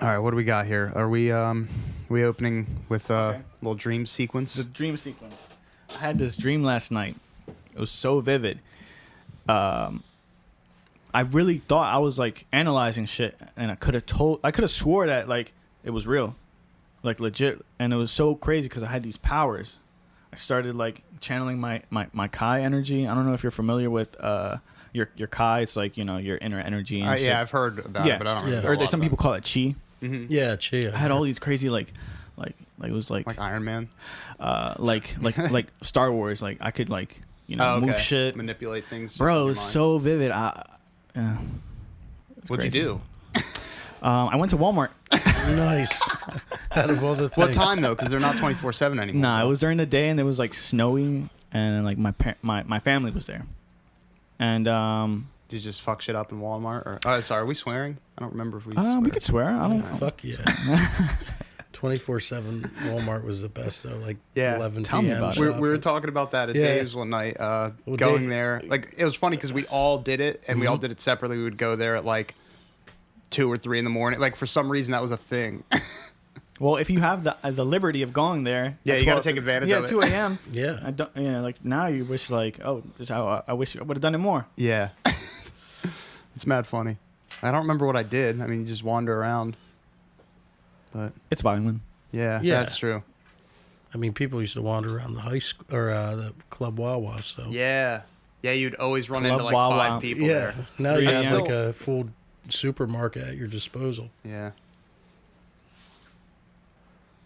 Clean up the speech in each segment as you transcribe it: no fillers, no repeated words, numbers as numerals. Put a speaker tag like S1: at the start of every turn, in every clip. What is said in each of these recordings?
S1: All right, what do we got here? Are we opening with a little dream sequence?
S2: The dream sequence. I had this dream last night. It was so vivid. I really thought I was like analyzing shit, and I could have swore that like it was real, like legit, and it was so crazy because I had these powers. I started like channeling my Kai energy. I don't know if you're familiar with your Kai. It's like, you know, your inner energy. And shit.
S1: Yeah, I've heard about it, but I don't really know.
S2: Or some people call it chi.
S1: Mm-hmm.
S3: Yeah, chi.
S2: I had all these crazy like it was like
S1: Iron Man,
S2: like Star Wars. Like I could like, you know, move shit,
S1: manipulate things.
S2: Bro, it was so vivid.
S1: What'd you do?
S2: I went to Walmart.
S3: Nice. Out of all the things.
S1: What time though? Because they're not 24/7 anymore.
S2: Nah, it was during the day, and it was like snowy, and like my family was there, and
S1: did you just fuck shit up in Walmart? Or sorry, are we swearing? I don't remember if we.
S2: We could swear. I don't.
S3: Fuck yeah. 24/7 Walmart was the best though. Like 11
S2: Tell
S3: p.m.
S2: me about it.
S1: We were talking about that at Dave's one night. Going there, like it was funny because we all did it, and we all did it separately. We would go there at like 2 or 3 in the morning. Like for some reason that was a thing.
S2: Well, if you have the liberty of going there,
S1: you got to take advantage of it.
S2: 2 a.m.
S3: Yeah.
S2: I don't. Yeah, like now you wish like, oh, this how I wish I would have done it more.
S1: Yeah. It's mad funny. I don't remember what I did. I mean, you just wander around. But
S2: it's violent.
S1: Yeah, that's true.
S3: I mean, people used to wander around the high school or the Club Wawa. So
S1: yeah, you'd always run
S2: Club
S1: into like
S2: Wawa.
S1: 5 people there.
S3: Now you have
S1: still
S3: like a full supermarket at your disposal.
S1: Yeah.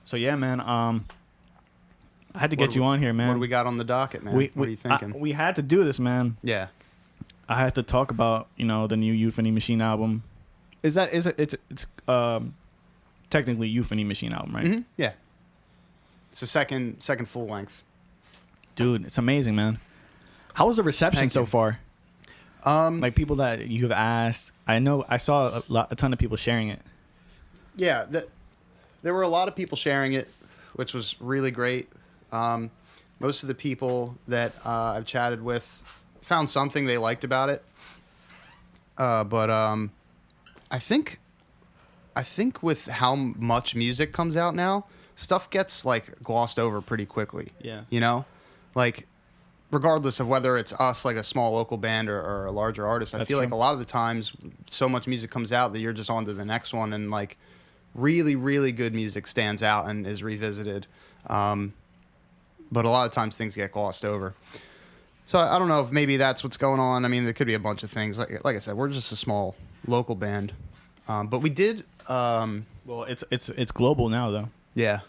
S2: So yeah, man. I had to get you on here, man.
S1: What do we got on the docket, man? What are you thinking?
S2: We had to do this, man.
S1: Yeah.
S2: I had to talk about, you know, the new Euphony Machine album. It's technically Euphony Machine album, right?
S1: Mm-hmm. Yeah. It's the second full length.
S2: Dude, it's amazing, man. How was the reception so far? Like people that you have asked. I know I saw a ton of people sharing it.
S1: Yeah, there were a lot of people sharing it, which was really great. Most of the people that I've chatted with found something they liked about it. But I think with how much music comes out now, stuff gets like glossed over pretty quickly.
S2: Yeah.
S1: You know, like regardless of whether it's us, like a small local band or a larger artist, I feel like a lot of the times so much music comes out that you're just on to the next one, and like really, really good music stands out and is revisited. But a lot of times things get glossed over. So I don't know if maybe that's what's going on. I mean, there could be a bunch of things. Like I said, we're just a small local band. But we did.
S2: Well, it's global now, though.
S1: Yeah,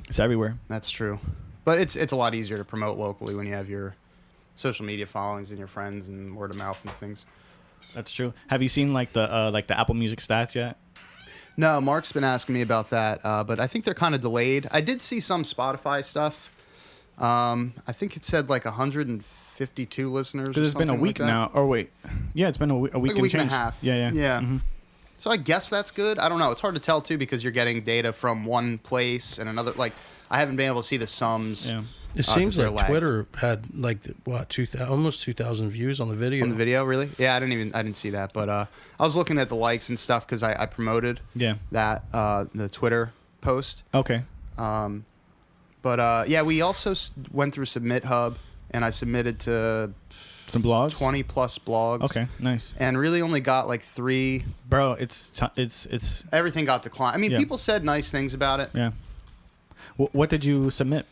S2: it's everywhere.
S1: That's true. But it's a lot easier to promote locally when you have your social media followings and your friends and word of mouth and things.
S2: That's true. Have you seen like the Apple Music stats yet?
S1: No, Mark's been asking me about that, but I think they're kind of delayed. I did see some Spotify stuff. I think it said like 152 listeners.
S2: Because it's been a week now. Or wait, yeah, it's been a week,
S1: like a week and
S2: change.
S1: a half.
S2: Yeah.
S1: Mm-hmm. So I guess that's good. I don't know. It's hard to tell too because you're getting data from one place and another. Like I haven't been able to see the sums.
S3: Yeah. It seems like Twitter had like almost 2,000 views on the video.
S1: On the video, really? Yeah, I didn't see that, but I was looking at the likes and stuff because I promoted that the Twitter post.
S2: Okay.
S1: But we also went through Submit Hub, and I submitted to
S2: some blogs,
S1: 20 plus blogs.
S2: Okay, nice.
S1: And really only got like 3.
S2: Bro, it's
S1: everything got declined. I mean, people said nice things about it.
S2: Yeah. What did you submit?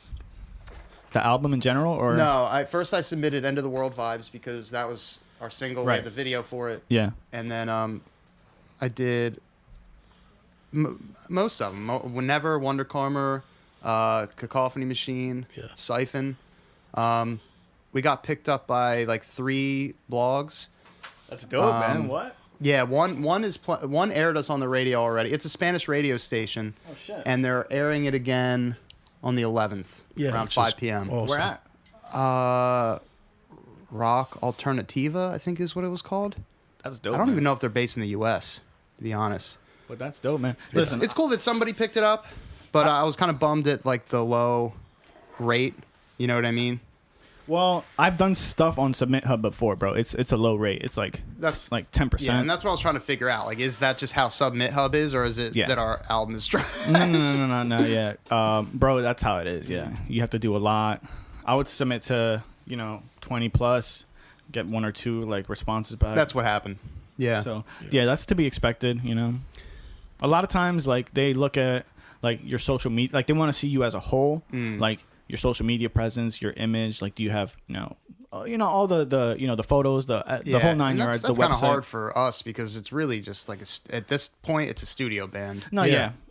S2: The album in general, or
S1: no? First I submitted "End of the World" Vibes because that was our single. Right. We had the video for it.
S2: Yeah.
S1: And then I did most of them. Whenever, Wonder Karma, Euphony Machine, Siphon. We got picked up by like 3 blogs.
S2: That's dope, man. What?
S1: Yeah, one aired us on the radio already. It's a Spanish radio station.
S2: Oh shit!
S1: And they're airing it again on the 11th, around 5 p.m.
S3: Awesome.
S2: Where at?
S1: Rock Alternativa, I think is what it was called.
S2: That's dope.
S1: I don't even know if they're based in the U.S., to be honest.
S2: But that's dope, man. Listen,
S1: it's cool that somebody picked it up, but I was kind of bummed at like the low rate. You know what I mean?
S2: Well, I've done stuff on Submit Hub before, bro. It's a low rate. It's like 10%.
S1: Yeah, and that's what I was trying to figure out. Like, is that just how Submit Hub is, or is it that our album is trash?
S2: No. Yeah, bro, that's how it is. Yeah, you have to do a lot. I would submit to 20 plus, get 1 or 2 like responses back.
S1: That's what happened. Yeah.
S2: So that's to be expected. A lot of times like they look at like your social media, like they want to see you as a whole, like your social media presence, your image. Like, do you have all the photos, the whole 9 yards.
S1: That's kind of hard for us because it's really just like at this point it's a studio band.
S2: No,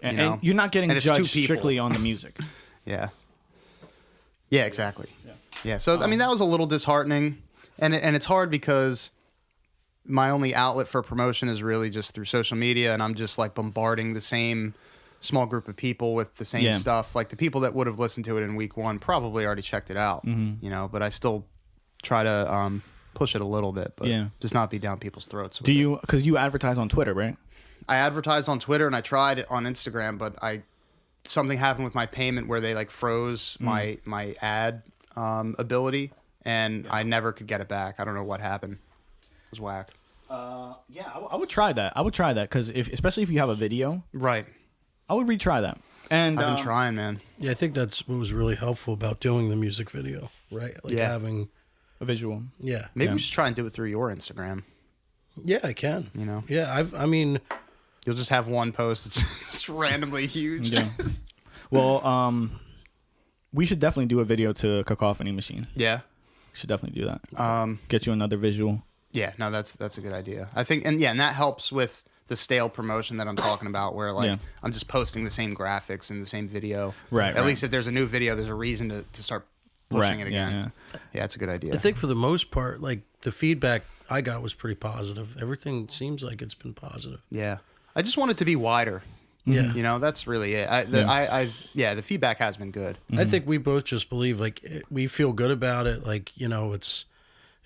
S2: and you're not getting judged strictly on the music.
S1: Yeah, exactly. Yeah. So I mean, that was a little disheartening, and it's hard because my only outlet for promotion is really just through social media, and I'm just like bombarding the same small group of people with the same stuff. Like the people that would have listened to it in week 1 probably already checked it out, but I still try to push it a little bit, but just not be down people's throats.
S2: Do you, because you advertise on Twitter, right?
S1: I advertised on Twitter and I tried it on Instagram, but something happened with my payment where they like froze my ad ability, and I never could get it back. I don't know what happened. It was whack.
S2: I would try that. Because especially if you have a video,
S1: right?
S2: I would retry that. And
S1: I've been trying, man.
S3: Yeah, I think that's what was really helpful about doing the music video, right? Like having
S2: a visual.
S3: Yeah.
S1: Maybe we should try and do it through your Instagram.
S3: Yeah, I can. Yeah, I mean,
S1: you'll just have one post that's just randomly huge.
S2: Yeah. Well, we should definitely do a video to Euphony Machine.
S1: Yeah.
S2: We should definitely do that. Get you another visual.
S1: Yeah, no, that's a good idea. I think, and that helps with the stale promotion that I'm talking about, where like I'm just posting the same graphics and the same video.
S2: Right.
S1: At least if there's a new video, there's a reason to start pushing it again. Yeah, it's a good idea.
S3: I think for the most part, like the feedback I got was pretty positive. Everything seems like it's been positive.
S1: Yeah, I just want it to be wider.
S3: Yeah,
S1: that's really it. The feedback has been good.
S3: I think we both just believe we feel good about it. Like it's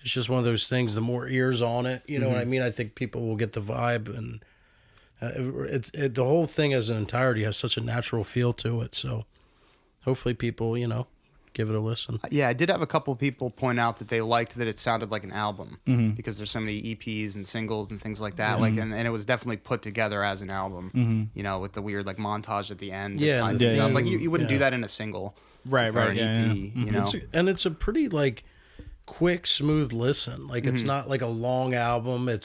S3: just one of those things. The more ears on it, you know what I mean. I think people will get the vibe, and the whole thing as an entirety has such a natural feel to it. So hopefully people, give it a listen.
S1: Yeah, I did have a couple of people point out that they liked that it sounded like an album because there's so many EPs and singles and things like that. Like, and it was definitely put together as an album. With the weird like montage at the end. Like you wouldn't do that in a single,
S2: right?
S1: Or an EP.
S3: It's a pretty like quick, smooth listen. Like it's not like a long album. I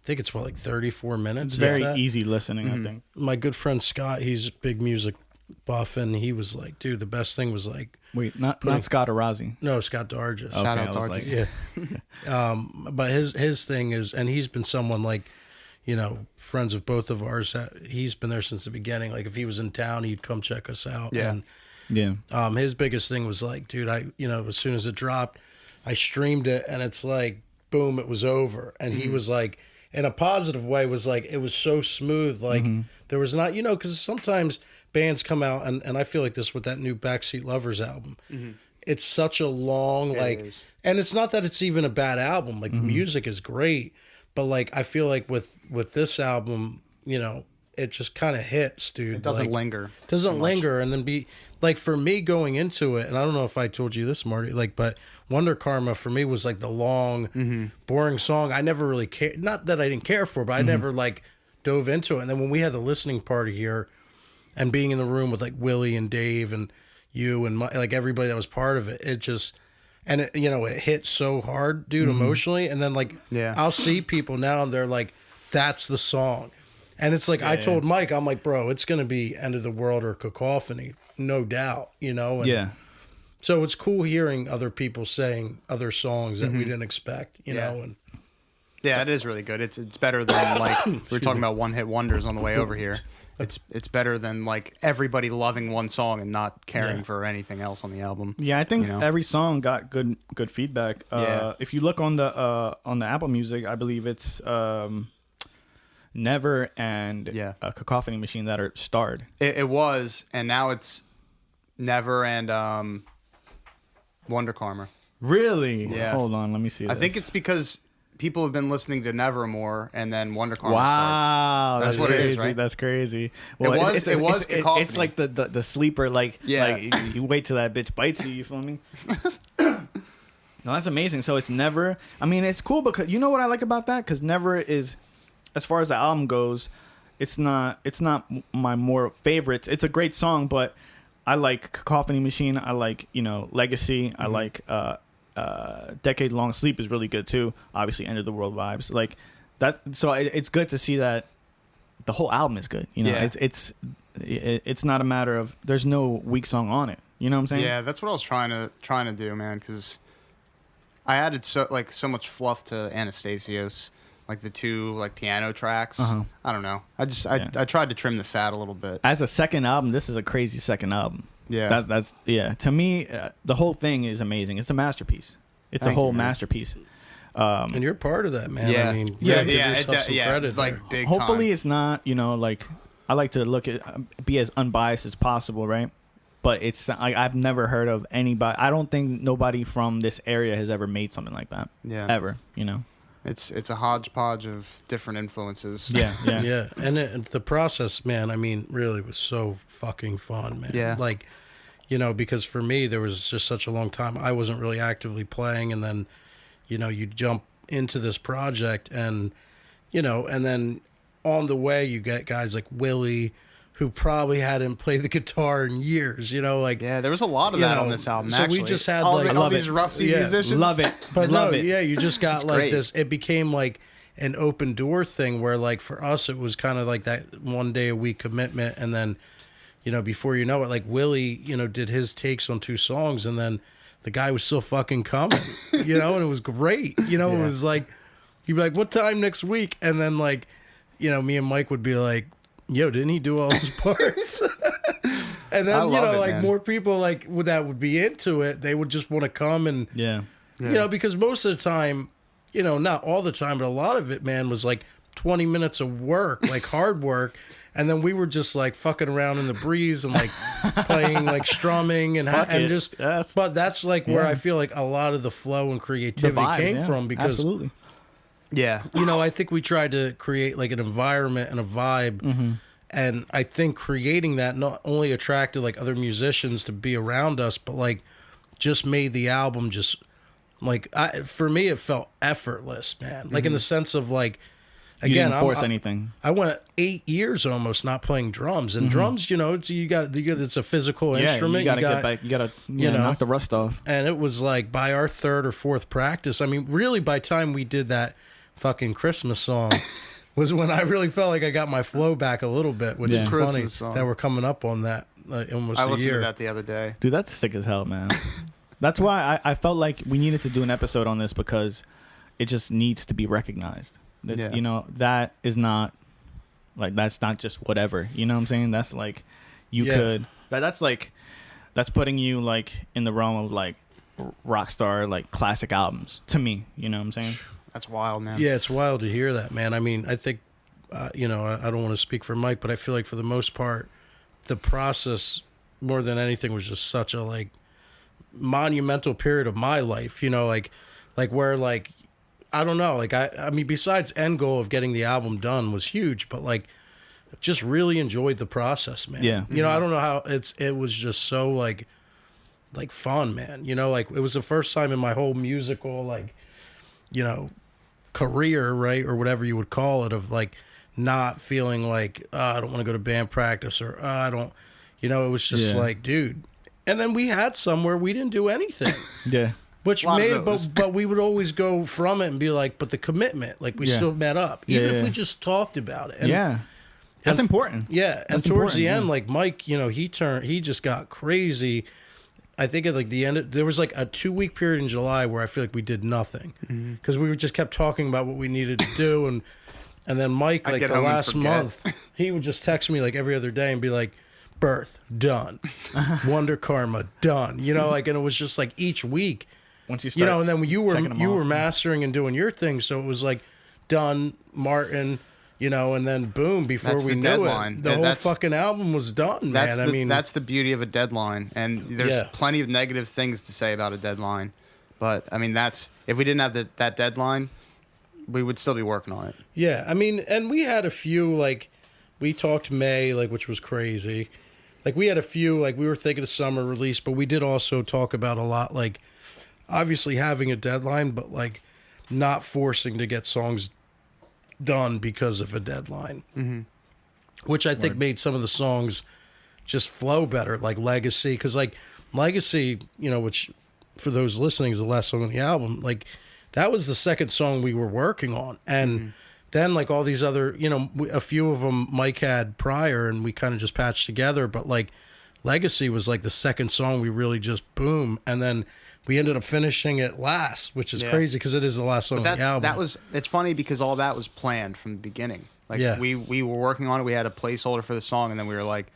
S3: think it's like 34 minutes.
S2: It's very easy listening. I think
S3: my good friend Scott, he's a big music buff, and he was like, "Dude, the best thing was like."
S2: Wait, not Scott Arazi.
S3: No, Scott Dargis.
S2: Okay,
S1: Shout out Dargis.
S3: But his thing is, and he's been someone like, friends of both of ours. He's been there since the beginning. Like if he was in town, he'd come check us out.
S1: Yeah.
S3: And, his biggest thing was like, dude, as soon as it dropped, I streamed it, and it's like, boom, it was over. And he was like, in a positive way, was like, it was so smooth. Like there was not, because sometimes bands come out, and I feel like this with that new Backseat Lovers album. It's such a long, and it's not that it's even a bad album. Like the music is great, but like I feel like with this album, it just kind of hits, dude.
S1: It doesn't linger.
S3: Doesn't linger, and then be like for me going into it, and I don't know if I told you this, Marty. Like, but Wonder Karma for me was like the long, boring song. I never really cared. Not that I didn't care for, but I never like dove into it. And then when we had the listening party here, and being in the room with like Willie and Dave and you and like everybody that was part of it, it just, and it, it hit so hard, dude, emotionally. And then like, I'll see people now and they're like, that's the song. And it's like, I told Mike, I'm like, bro, it's going to be End of the World or Cacophony, no doubt, And so it's cool hearing other people saying other songs that we didn't expect, know, and.
S1: Yeah, it is really good. It's better than like we were talking about one hit wonders on the way over here. It's better than like everybody loving one song and not caring for anything else on the album.
S2: Yeah, I think every song got good feedback. If you look on the Apple Music, I believe it's Never and Cacophony Machine that are starred.
S1: It was, and now it's Never and Wonder Karma.
S2: Really?
S1: Yeah.
S2: Hold on, let me see.
S1: I think it's because people have been listening to Nevermore, and then Wonder Karma starts.
S2: Wow,
S1: that's what
S2: crazy.
S1: it is, right?
S2: That's crazy. Well,
S1: it was Cacophony.
S2: It's like the sleeper, like you wait till that bitch bites you. You feel me? No, that's amazing. So it's never. I mean, it's cool because you know what I like about that, because never is, as far as the album goes, it's not my more favorites. It's a great song, but I like Euphony Machine. I like Legacy. I like Decade Long Sleep is really good too. Obviously, End of the World vibes like that. So it's good to see that the whole album is good. It's not a matter of there's no weak song on it. You know what I'm saying?
S1: Yeah, that's what I was trying to do, man, because I added so much fluff to Anastasios, like the 2 like piano tracks. I don't know. I tried to trim the fat a little bit.
S2: As a second album, this is a crazy second album.
S1: Yeah,
S2: that's to me, the whole thing is amazing. It's a masterpiece. It's a whole masterpiece.
S3: And you're part of that, man.
S1: Yeah,
S3: I mean,
S1: credit like big
S2: hopefully
S1: time.
S2: it's not, like I like to be as unbiased as possible, right? But it's I've never heard of anybody. I don't think nobody from this area has ever made something like that.
S1: Yeah,
S2: ever.
S1: It's a hodgepodge of different influences.
S3: Yeah. And the process, man, I mean, really was so fucking fun, man.
S1: Yeah.
S3: Like, because for me, there was just such a long time I wasn't really actively playing, and then, you jump into this project, and, and then on the way you get guys like Willie, who probably hadn't played the guitar in years,
S1: yeah, there was a lot of that on this album.
S3: So
S1: actually.
S3: We just had
S1: all these rusty musicians.
S2: Love it,
S3: but
S2: love it.
S3: Yeah, you just got like
S1: great.
S3: this. It became like an open door thing where, like, for us, it was kind of like that 1 day a week commitment, and then, before you know it, like Willie, did his takes on 2 songs, and then the guy was still fucking coming, and it was great. It was like he'd be like, "What time next week?" And then like, me and Mike would be like, yo, didn't he do all his parts? And then, man. More people like that would be into it. They would just want to come and, because most of the time, not all the time, but a lot of it, man, was like 20 minutes of work, like hard work. And then we were just like fucking around in the breeze and like playing, like strumming and just, but that's like where I feel like a lot of the flow and creativity came from, because
S2: absolutely.
S1: Yeah.
S3: I think we tried to create like an environment and a vibe. And I think creating that not only attracted like other musicians to be around us, but like just made the album just like, for me, it felt effortless, man. Like in the sense of like, again,
S2: you didn't force anything.
S3: I went 8 years almost not playing drums, and drums, it's a physical instrument.
S2: You gotta knock the rust off.
S3: And it was like by our 3rd or 4th practice, I mean, really by the time we did that fucking Christmas song was when I really felt like I got my flow back a little bit, which is funny that we're coming up on that almost a year.
S1: I listened to that the other day.
S2: Dude, that's sick as hell, man. That's why I felt like we needed to do an episode on this, because it just needs to be recognized. That is not like, that's not just whatever, you know what I'm saying? That's like, that's putting you like in the realm of like rock star, like classic albums to me, you know what I'm saying?
S1: That's wild, man.
S3: Yeah, it's wild to hear that, man. I mean, I think, I don't want to speak for Mike, but I feel like for the most part, the process more than anything was just such a like monumental period of my life, like where like, I don't know, like I mean, besides end goal of getting the album done was huge, but like just really enjoyed the process, man.
S2: Yeah.
S3: I don't know how it was just so like fun, man. Like it was the first time in my whole musical, like, career, right, or whatever you would call it, of like not feeling like I don't want to go to band practice, or I don't, it was just like, dude. And then we had some where we didn't do anything.
S2: Yeah.
S3: Which made, but we would always go from it and be like, but the commitment, like we still met up, even if we just talked about it. And,
S2: that's important.
S3: Yeah, and towards the end, like Mike, he just got crazy. I think at like the end, there was like a 2-week period in July where I feel like we did nothing, because we just kept talking about what we needed to do, and then Mike, like the last month, he would just text me like every other day and be like, "Birth done, Wonder Karma done," like, and it was just like each week.
S2: Once you start,
S3: and then you were mastering and doing your thing, so it was like done, Martin. And then boom, before we knew it, the whole fucking album was done, man. I mean,
S1: that's the beauty of a deadline. And there's plenty of negative things to say about a deadline. But, I mean, if we didn't have that deadline, we would still be working on it.
S3: Yeah, I mean, and we had a few, like, we talked May, like, which was crazy. Like, we had a few, like, we were thinking of summer release, but we did also talk about a lot, like, obviously having a deadline, but like not forcing to get songs done because of a deadline, which I think made some of the songs just flow better, like Legacy. Because like Legacy, you know, which for those listening is the last song on the album, like that was the second song we were working on. And then like all these other, you know, a few of them Mike had prior and we kind of just patched together. But like Legacy was like the second song we really just boom. And then we ended up finishing it last, which is crazy because it is the last song on the album.
S1: It's funny because all that was planned from the beginning. Like we were working on it. We had a placeholder for the song, and then we were like,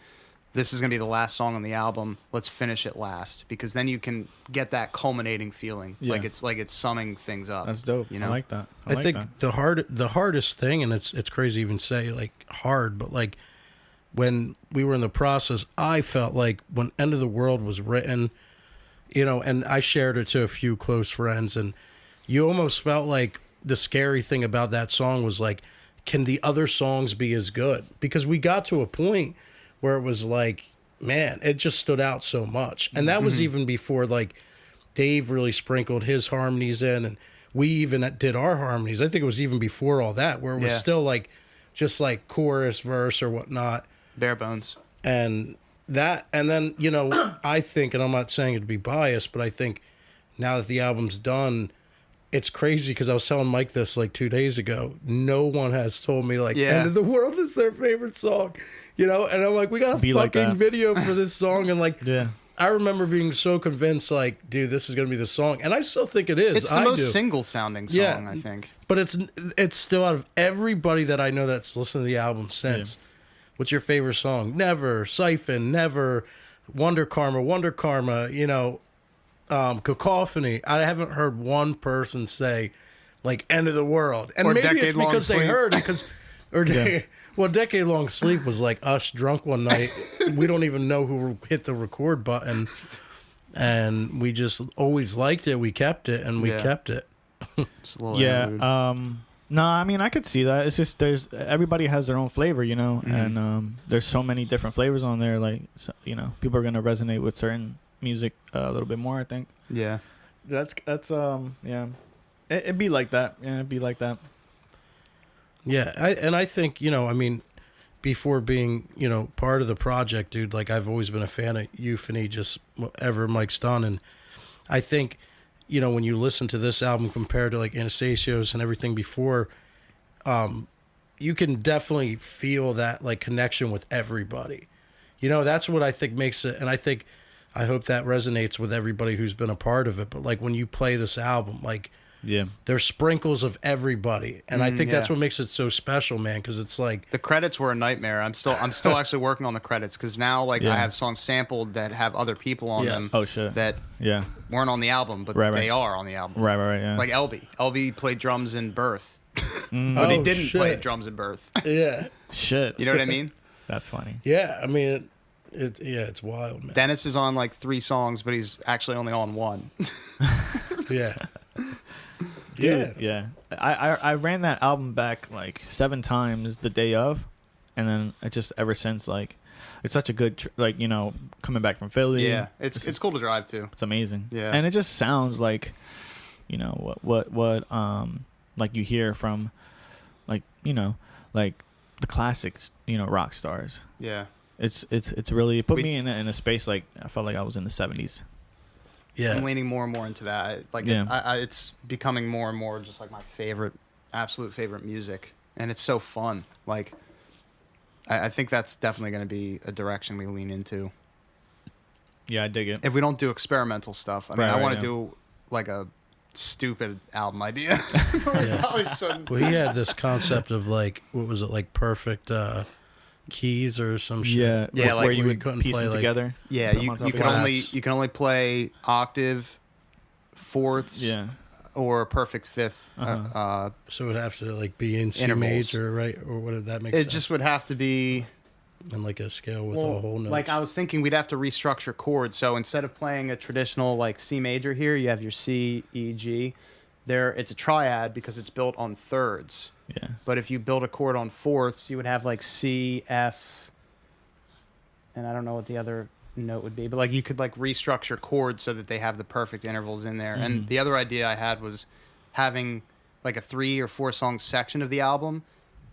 S1: this is going to be the last song on the album. Let's finish it last, because then you can get that culminating feeling. Yeah. Like it's summing things up.
S2: That's dope.
S1: You know?
S2: I like that.
S3: I think the hardest thing, and it's crazy to even say like hard, but like when we were in the process, I felt like when End of the World was written, you know, and I shared it to a few close friends, and you almost felt like the scary thing about that song was like, can the other songs be as good? Because we got to a point where it was like, man, it just stood out so much. And that was even before like Dave really sprinkled his harmonies in, and we even did our harmonies. I think it was even before all that, where it was still like just like chorus, verse, or whatnot.
S1: Bare bones.
S3: And then, you know, I think, and I'm not saying it to be biased, but I think now that the album's done, it's crazy because I was telling Mike this like 2 days ago. No one has told me like End of the World is their favorite song, you know? And I'm like, we got a fucking video for this song. And like, I remember being so convinced, like, dude, this is going to be the song. And I still think it is.
S1: It's the most single sounding song, I think.
S3: But it's still, out of everybody that I know that's listened to the album since. What's your favorite song? Never, Siphon, Never, Wonder Karma, you know, Cacophony. I haven't heard one person say like End of the World. And
S1: or
S3: maybe it's because
S1: sleep.
S3: They heard it well, Decade Long Sleep was like us drunk one night. We don't even know who hit the record button, and we just always liked it. We kept it, and we kept it.
S1: Just a little
S2: no, I mean, I could see that. It's just everybody has their own flavor, you know, and there's so many different flavors on there. Like, so, you know, people are gonna resonate with certain music a little bit more, I think.
S1: Yeah,
S2: that's it'd be like that. Yeah, it'd be like that.
S3: Yeah, I think, you know, I mean, before being, you know, part of the project, dude, like I've always been a fan of Euphony, just whatever Mike's done, and I think, you know, when you listen to this album compared to like Anastasio's and everything before, you can definitely feel that like connection with everybody. You know, that's what I think makes it, and I hope that resonates with everybody who's been a part of it. But like when you play this album, like there's sprinkles of everybody, and I think that's what makes it so special, man. Because it's like
S1: the credits were a nightmare. I'm still actually working on the credits because now like I have songs sampled that have other people on them.
S2: Oh shit.
S1: That weren't on the album, but they are on the album.
S2: Right. Yeah.
S1: Like LB played drums in Birth, but he didn't play drums in Birth.
S3: Yeah.
S2: Shit.
S1: You know what I mean?
S2: That's funny.
S3: Yeah, I mean. It's wild, man.
S1: Dennis is on like 3 songs, but he's actually only on 1.
S3: Yeah.
S2: Dude, yeah. I ran that album back like 7 times the day of, and then it just ever since, like, it's such a good like, you know, coming back from Philly.
S1: Yeah, it's cool to drive to.
S2: It's amazing.
S1: Yeah,
S2: and it just sounds like, you know, what like you hear from, like, you know, like the classics, you know, rock stars.
S1: Yeah.
S2: It's really put me in a space like I felt like I was in the 70s.
S3: Yeah,
S1: I'm leaning more and more into that. Like, it's becoming more and more just like my absolute favorite music, and it's so fun. Like, I think that's definitely going to be a direction we lean into.
S2: Yeah, I dig it.
S1: If we don't do experimental stuff, I mean, I want to do like a stupid album idea. Probably shouldn't.
S3: Well, he had this concept of like, what was it, like perfect keys or some shit.
S2: Yeah,
S1: like
S2: where you would
S3: couldn't
S2: piece
S3: play,
S2: them
S3: like,
S2: together.
S1: Yeah, you can only play octave, fourths, or perfect fifth.
S3: So it would have to like be in C
S1: intervals.
S3: major, right? Or what did that make sense?
S1: It just would have to be
S3: in like a scale with a whole note.
S1: Like I was thinking, we'd have to restructure chords. So instead of playing a traditional like C major here, you have your C, E, G. There, it's a triad because it's built on thirds.
S2: Yeah.
S1: But if you build a chord on fourths, you would have like C, F, and I don't know what the other note would be, but like you could like restructure chords so that they have the perfect intervals in there. And the other idea I had was having like a 3 or 4 song section of the album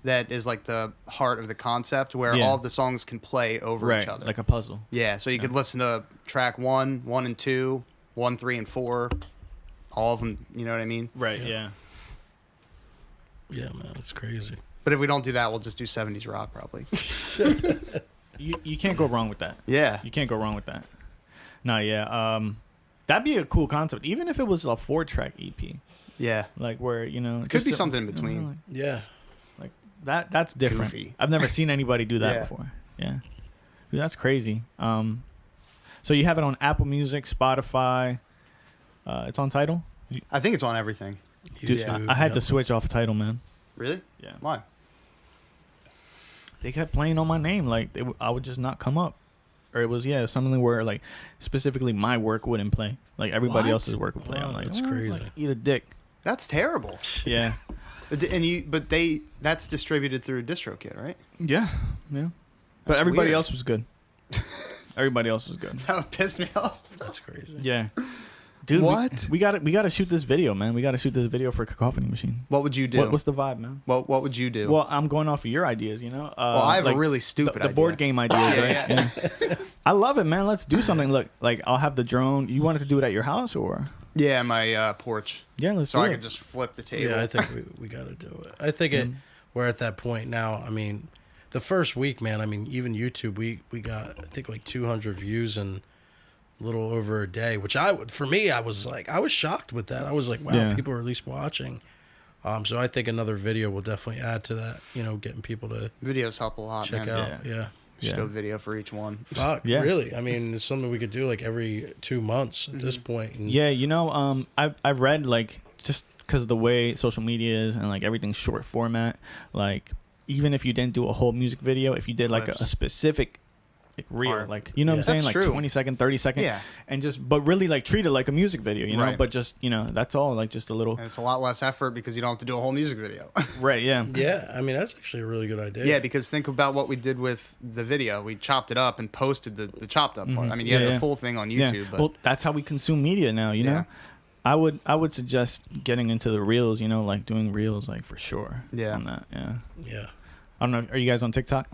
S1: that is like the heart of the concept, where all of the songs can play over each other,
S2: like a puzzle.
S1: Yeah, so you could listen to track 1, 1 and 2, 1, 3 and 4, all of them. You know what I mean?
S2: Right. Yeah.
S3: Yeah, man, it's crazy.
S1: But if we don't do that, we'll just do 70s rock probably.
S2: You can't go wrong with that.
S1: Yeah,
S2: You can't go wrong with that. No, yeah. That'd be a cool concept, even if it was a 4-track EP,
S1: yeah.
S2: like where
S1: It could be something in between.
S3: Yeah.
S2: Like that's different.
S1: Goofy.
S2: I've never seen anybody do that before. Yeah. Dude, that's crazy. So you have it on Apple Music, Spotify. It's on Tidal?
S1: I think it's on everything.
S2: Dude, I had to switch off Tidal, man.
S1: Really?
S2: Yeah.
S1: Why?
S2: They kept playing on my name. Like, I would just not come up. Or it was, something where, like, specifically my work wouldn't play. Like, everybody else's work would play. I'm like,
S3: that's crazy.
S2: Like, eat a dick.
S1: That's terrible.
S2: Yeah.
S1: That's distributed through DistroKid, right?
S2: Yeah. Yeah. But
S1: That's
S2: everybody
S1: weird.
S2: else was good. Everybody else was good.
S1: That would piss me off.
S3: That's crazy.
S2: Yeah. Dude,
S1: What?
S2: we gotta shoot this video, man. We gotta shoot this video for Euphony Machine.
S1: What would you do?
S2: What's the vibe, man?
S1: What would you do?
S2: Well, I'm going off of your ideas, you know.
S1: Well, I have a really stupid
S2: the
S1: idea.
S2: board game ideas, right? Yeah. I love it, man. Let's do something. Look, like I'll have the drone. You wanted to do it at your house, or?
S1: Yeah, my porch.
S2: Yeah, let's
S1: So
S2: do
S1: I
S2: it.
S1: could just flip the table.
S3: Yeah, I think we got to do it. I think we're at that point now. I mean, the first week, man, I mean, even YouTube, we got, I think, like 200 views in a little over a day, which I was shocked with that. I was like, wow, people are at least watching. So I think another video will definitely add to that, you know, getting people to
S1: Videos help a lot,
S3: check
S1: man.
S3: out. Yeah.
S1: Just do a video for each one.
S3: Fuck,
S2: Yeah.
S3: really? I mean, it's something we could do like every 2 months at this point. And
S2: Yeah, you know, I've read, like, just because of the way social media is and like everything's short format, like even if you didn't do a whole music video, if you did like a specific like reel,
S1: Art.
S2: like, you know what I'm saying,
S1: That's
S2: like
S1: true.
S2: 20-second, 30-second,
S1: Yeah.
S2: and just but really like treat it like a music video, you know,
S1: Right.
S2: but just, you know, that's all, like just a little
S1: And it's a lot less effort because you don't have to do a whole music video.
S2: right, yeah.
S3: yeah, I mean, that's actually a really good idea.
S1: Yeah, because think about what we did with the video. We chopped it up and posted the chopped up part. I mean, you had the full thing on YouTube, but
S2: Well, that's how we consume media now, you know. I would suggest getting into the reels, you know, like doing reels, like for sure.
S1: Yeah.
S2: On that, yeah.
S3: Yeah.
S2: I don't know. Are you guys on TikTok?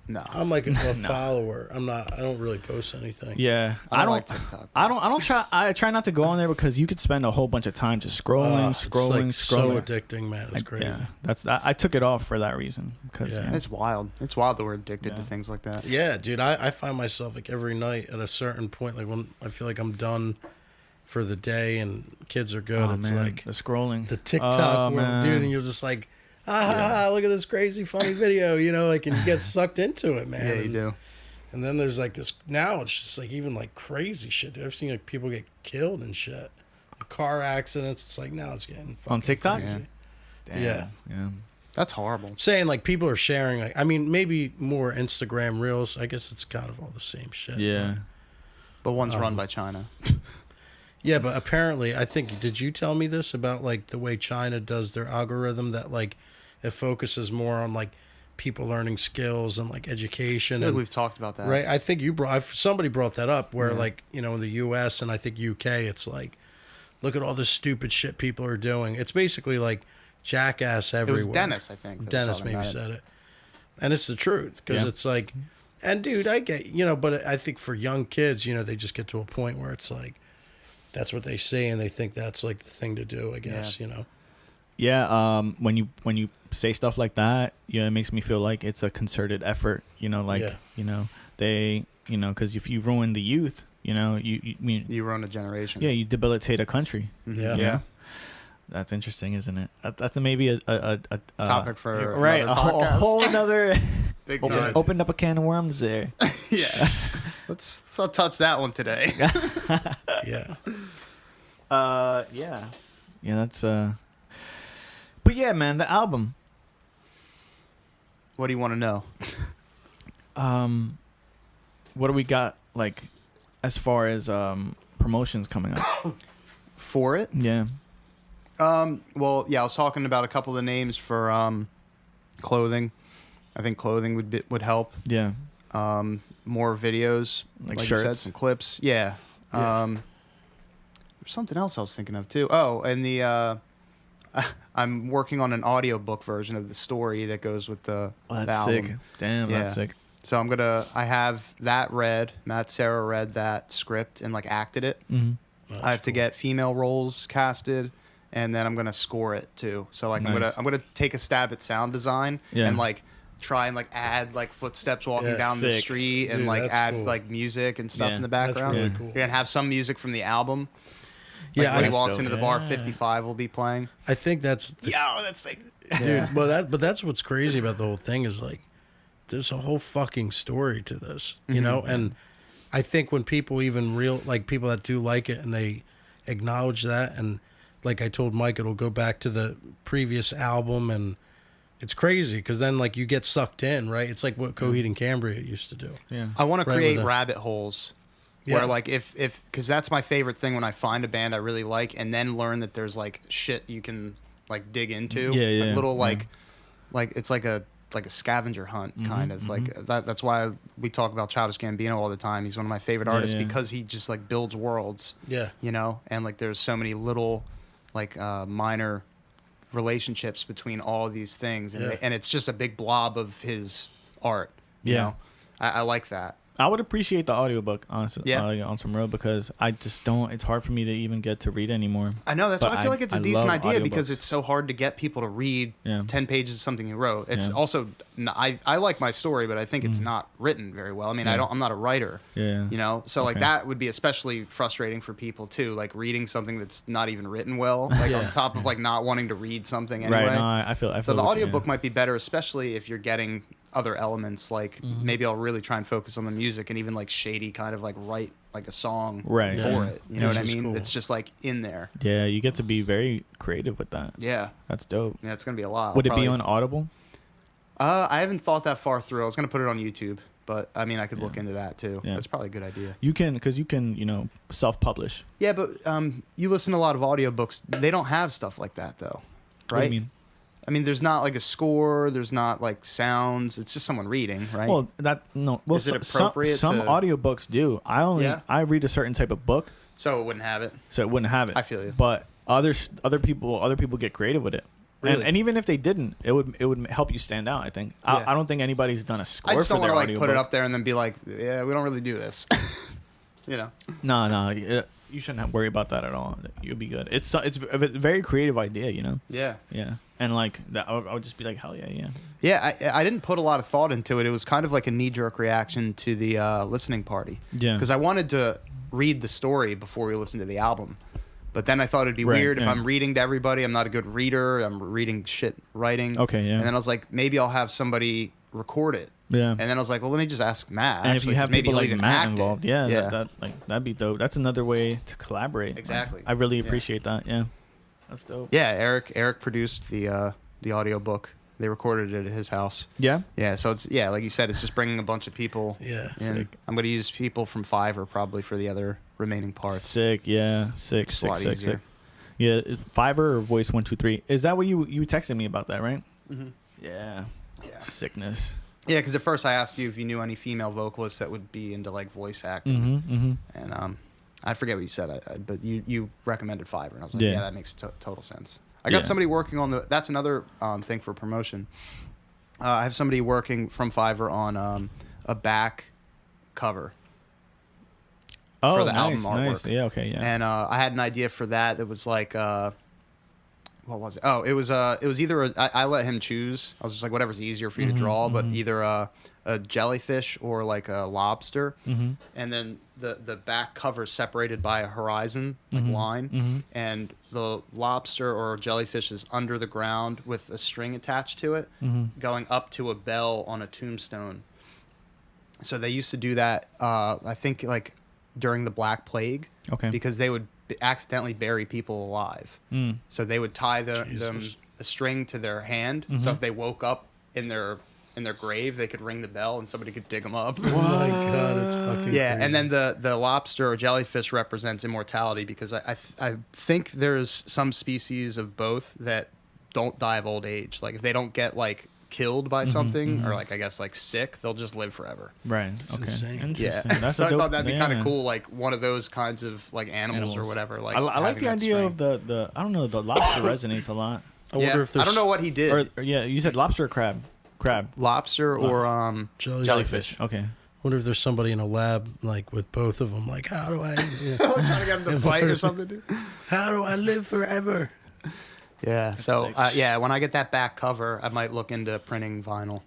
S1: no.
S3: I'm like a follower. I don't really post anything.
S2: Yeah,
S1: I don't like TikTok.
S2: I try not to go on there because you could spend a whole bunch of time just scrolling.
S3: It's like so
S2: scrolling.
S3: addicting, man. It's crazy.
S2: Yeah, I took it off for that reason because
S3: Yeah.
S1: It's wild. It's wild that we're addicted to
S2: Yeah.
S1: things like that.
S3: Yeah, dude, I find myself like every night at a certain point, like when I feel like I'm done for the day and kids are good, it's like
S2: the scrolling,
S3: the TikTok world, dude, and you're just like, look at this crazy funny video, you know, like, and you get sucked into it, man.
S1: Yeah, you
S3: and,
S1: do.
S3: And then there's like this, now it's just like even like crazy shit, dude. I've seen like people get killed and shit. Like, car accidents, it's like now it's getting fucking
S2: on TikTok.
S3: crazy.
S2: Damn.
S3: Yeah.
S2: Yeah.
S1: That's horrible.
S3: Saying like people are sharing, like, I mean, maybe more Instagram reels. I guess it's kind of all the same shit.
S2: Yeah.
S1: But one's run by China.
S3: Yeah, but apparently, I think, did you tell me this about like the way China does their algorithm, that like it focuses more on like people learning skills and like education?
S1: I feel
S3: And,
S1: like we've talked about that.
S3: right? I think somebody brought that up where like, you know, in the US and I think UK, it's like, look at all this stupid shit people are doing. It's basically like jackass
S1: It
S3: everywhere.
S1: was Dennis, I think. that was
S3: Dennis
S1: talking
S3: maybe
S1: about
S3: said it. And it's the truth because it's like, and dude, I get, you know, but I think for young kids, you know, they just get to a point where it's like, that's what they see and they think that's like the thing to do, I guess, you know?
S2: Yeah. When you say stuff like that, it makes me feel like it's a concerted effort. You know, like you know they, you know, because if you ruin the youth, you know,
S1: You run a generation.
S2: you debilitate a country.
S3: Yeah.
S2: Yeah. That's interesting, isn't it? That's maybe a
S1: Topic for
S2: right,
S1: another
S2: a
S1: podcast.
S2: whole another
S1: Big time.
S2: opened up a can of worms there.
S1: Yeah. Let's not touch that one today.
S3: Yeah.
S2: Yeah, that's but yeah, man, the album.
S1: What do you want to know?
S2: What do we got, like, as far as promotions coming up?
S1: For it?
S2: Yeah.
S1: Well, yeah, I was talking about a couple of the names for clothing. I think clothing would help.
S2: Yeah.
S1: more videos,
S2: Like
S1: you said,
S2: shirts?
S1: some clips. Yeah. There's something else I was thinking of too. Oh, and I'm working on an audiobook version of the story that goes with the
S2: that's
S1: album.
S2: sick. Damn, that's sick.
S1: So I have that read. Matt Serra read that script and like acted it.
S2: Mm-hmm.
S1: I have to get female roles casted, and then I'm gonna score it too. So like
S2: Nice.
S1: I'm gonna take a stab at sound design and like try and like add like footsteps walking down the
S2: Sick.
S1: street and
S3: Dude,
S1: like
S3: that's
S1: add
S3: cool.
S1: like music and stuff
S2: Yeah.
S1: in the
S3: That's
S1: background.
S3: really cool.
S1: We're gonna have some music from the album.
S3: Yeah,
S1: Like when he
S3: I,
S1: walks
S2: dope.
S1: into the bar,
S2: Yeah.
S1: 55 will be playing.
S3: I think that's
S2: Yo, that's sick.
S3: dude. But that's what's crazy about the whole thing is like there's a whole fucking story to this, you know. And I think when people even people that do like it and they acknowledge that, and like I told Mike, it'll go back to the previous album, and it's crazy because then like you get sucked in, right? It's like what Coheed and Cambria used to do.
S2: Yeah.
S1: I want to
S3: Right,
S1: create
S3: with the-
S1: rabbit holes
S3: Yeah.
S1: where like if because that's my favorite thing when I find a band I really like and then learn that there's like shit you can like dig into.
S2: Yeah, yeah,
S1: Like little
S2: yeah.
S1: like it's like a scavenger hunt kind of like that's why we talk about Childish Gambino all the time. He's one of my favorite artists
S2: yeah.
S1: because he just like builds worlds.
S3: Yeah.
S1: You know, and like there's so many little like minor relationships between all of these things, and,
S3: Yeah.
S1: and it's just a big blob of his art. You
S2: Yeah.
S1: know, I like that.
S2: I would appreciate the audiobook, honestly,
S1: Yeah.
S2: on some road, because I just don't. It's hard for me to even get to read anymore.
S1: I know, that's
S2: But
S1: why I feel like it's a
S2: I
S1: decent
S2: love
S1: idea because
S2: audiobooks.
S1: it's so hard to get people to read
S2: Yeah.
S1: 10 pages of something you wrote. It's
S2: Yeah.
S1: also I like my story, but I think it's not written very well. I mean,
S2: Yeah.
S1: I'm not a writer.
S2: Yeah.
S1: You know, so like
S2: Okay.
S1: that would be especially frustrating for people too, like reading something that's not even written well, like on top of like not wanting to read something anyway.
S2: Right. No, I feel.
S1: So the
S2: what you-
S1: audiobook might be better, especially if you're getting other elements. Like
S2: Mm-hmm.
S1: maybe I'll really try and focus on the music and even like shady kind of like write like a song
S2: Right.
S1: for
S2: Yeah.
S1: it. You know
S3: Which
S1: what I
S3: is
S1: mean?
S3: cool.
S1: It's just like in there.
S2: Yeah, you get to be very creative with that.
S1: Yeah.
S2: That's dope.
S1: Yeah, it's gonna be a lot.
S2: Would it
S1: I'll
S2: be
S1: probably-
S2: on Audible?
S1: I haven't thought that far through. I was gonna put it on YouTube, but I mean, I could look into that too.
S2: Yeah.
S1: That's probably a good idea.
S2: You can, because you can, self-publish.
S1: Yeah, but you listen to a lot of audiobooks. They don't have stuff like that though, right?
S2: What do you mean?
S1: I mean, there's not like a score. There's not like sounds. It's just someone reading, right?
S2: Well, Well,
S1: Is it
S2: some
S1: appropriate
S2: some
S1: to-
S2: audiobooks do.
S1: Yeah?
S2: I read a certain type of book,
S1: so it wouldn't have it.
S2: so it wouldn't have it.
S1: I feel you.
S2: But other people get creative with it.
S1: Really?
S2: And even if they didn't, it would help you stand out. I think.
S1: Yeah.
S2: I don't think anybody's done a score
S1: I just
S2: for
S1: don't
S2: their
S1: want to like
S2: audiobook.
S1: put it up there and then be like, yeah, we don't really do this. You know?
S2: No, you shouldn't have worry about that at all. You'll be good. It's a very creative idea,
S1: Yeah.
S2: Yeah, and like that, I would just be like, hell yeah.
S1: Yeah, I didn't put a lot of thought into it. It was kind of like a knee-jerk reaction to the listening party.
S2: Yeah.
S1: Because I wanted to read the story before we listened to the album. But then I thought it'd be
S2: Right,
S1: weird if
S2: yeah.
S1: I'm reading to everybody. I'm not a good reader. I'm reading shit writing.
S2: Okay, yeah.
S1: And then I was like, maybe I'll have somebody record it.
S2: Yeah.
S1: And then I was like, well, let me just ask Matt.
S2: And if you
S1: actually, 'cause
S2: have
S1: maybe
S2: people
S1: he'll
S2: like
S1: even
S2: Matt
S1: act it.
S2: involved, that'd be dope. That's another way to collaborate.
S1: Exactly.
S2: I really
S1: Yeah.
S2: appreciate that. Yeah, that's dope.
S1: Yeah, Eric produced the audiobook. They recorded it at his house.
S2: Yeah.
S1: Yeah, so it's like you said, it's just bringing a bunch of people.
S3: Yeah,
S1: in.
S2: sick.
S1: I'm going to use people from Fiverr probably for the other remaining parts.
S2: Sick. Yeah. Sick.
S1: It's a lot
S2: Sick.
S1: easier.
S2: Yeah. Fiverr or Voice 123. Is that what you texted me about that, right?
S1: Mm-hmm.
S2: Yeah.
S1: Yeah.
S2: Sickness.
S1: Yeah, because at first I asked you if you knew any female vocalists that would be into like voice acting, and I forget what you said, but you recommended Fiverr, and I was like, yeah, that makes total sense. I got somebody working on that's another thing for promotion. I have somebody working from Fiverr on a back cover.
S2: Oh,
S1: for the
S2: nice.
S1: album
S2: Nice.
S1: artwork.
S2: Yeah. Okay. Yeah.
S1: And I had an idea for that. That was like, what was it? Oh, it was either I let him choose. I was just like, whatever's easier for you to draw, but either a jellyfish or like a lobster.
S2: Mm-hmm.
S1: And then the back cover separated by a horizon like line, and the lobster or jellyfish is under the ground with a string attached to it, going up to a bell on a tombstone. So they used to do that. I think like during the Black Plague, because they would accidentally bury people alive. So they would tie them a string to their hand. So if they woke up in their grave, they could ring the bell and somebody could dig them up.
S3: Oh my god, it's fucking
S1: Yeah,
S3: crazy.
S1: and then the lobster or jellyfish represents immortality, because I think there's some species of both that don't die of old age. Like if they don't get like killed by something or like I guess like sick, they'll just live forever.
S2: Right. Okay.
S3: insane.
S2: Interesting.
S1: Yeah.
S2: That's
S1: So
S2: a
S1: I
S2: dope,
S1: thought that'd be kind of
S2: yeah.
S1: cool, like one of those kinds of like animals or whatever. Like
S2: I like
S1: having
S2: the
S1: that
S2: idea
S1: string.
S2: of the I don't know, the lobster resonates a lot.
S3: I wonder if there's
S1: I don't know what he did.
S2: Or yeah, you said lobster or crab? Crab.
S1: Lobster or
S3: jellyfish.
S2: Okay.
S3: Wonder if there's somebody in a lab like with both of them. Like, how do I?
S1: trying to get him to fight or something, dude.
S3: How do I live forever?
S1: Yeah. So
S2: sick.
S1: yeah, when I get that back cover, I might look into printing vinyl.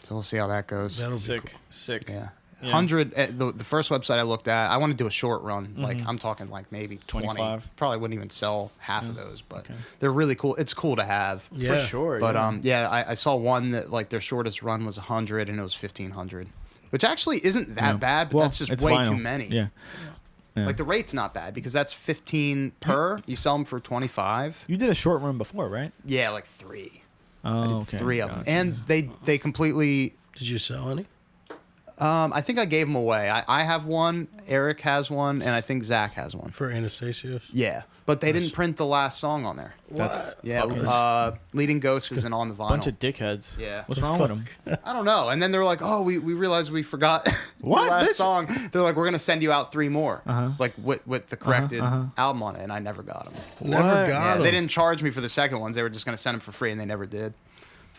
S1: So we'll see how that goes.
S3: That'll be
S2: Sick.
S3: cool.
S2: Sick.
S1: Yeah.
S2: Yeah.
S1: 100 the first website I looked at, I want to do a short run. Like I'm talking like maybe 20.
S2: 25.
S1: Probably wouldn't even sell half of those, but they're really cool. It's cool to have.
S3: Yeah.
S2: For sure.
S1: But
S2: yeah.
S1: I saw one that like their shortest run was 100 and it was 1500, which actually isn't that bad, but
S2: Well,
S1: that's just
S2: it's
S1: way
S2: vinyl.
S1: too many.
S2: Yeah. Yeah.
S1: Like the rate's not bad because that's 15 per. You sell them for 25.
S2: You did a short run before, right?
S1: Yeah, like 3.
S2: Oh,
S1: I did
S2: okay.
S1: 3 of them,
S2: Gotcha.
S1: and they completely.
S3: Did you sell any?
S1: I think I gave them away. I have one, Eric has one, and I think Zach has one.
S3: For Anastasios?
S1: Yeah, but they didn't print the last song on there.
S2: That's
S1: Yeah,
S2: fucking
S1: Leading Ghost isn't on the vinyl.
S2: bunch of dickheads.
S1: Yeah.
S2: What's wrong with them?
S1: I don't know. And then they were like, "Oh, we realized we forgot
S2: What,
S1: the last
S2: bitch?
S1: song." They're like, "We're gonna send you out 3 more, like with the corrected album on it." And I never got them.
S3: Never
S2: What?
S3: got
S1: Yeah,
S3: them.
S1: they didn't charge me for the second ones. They were just gonna send them for free, and they never did.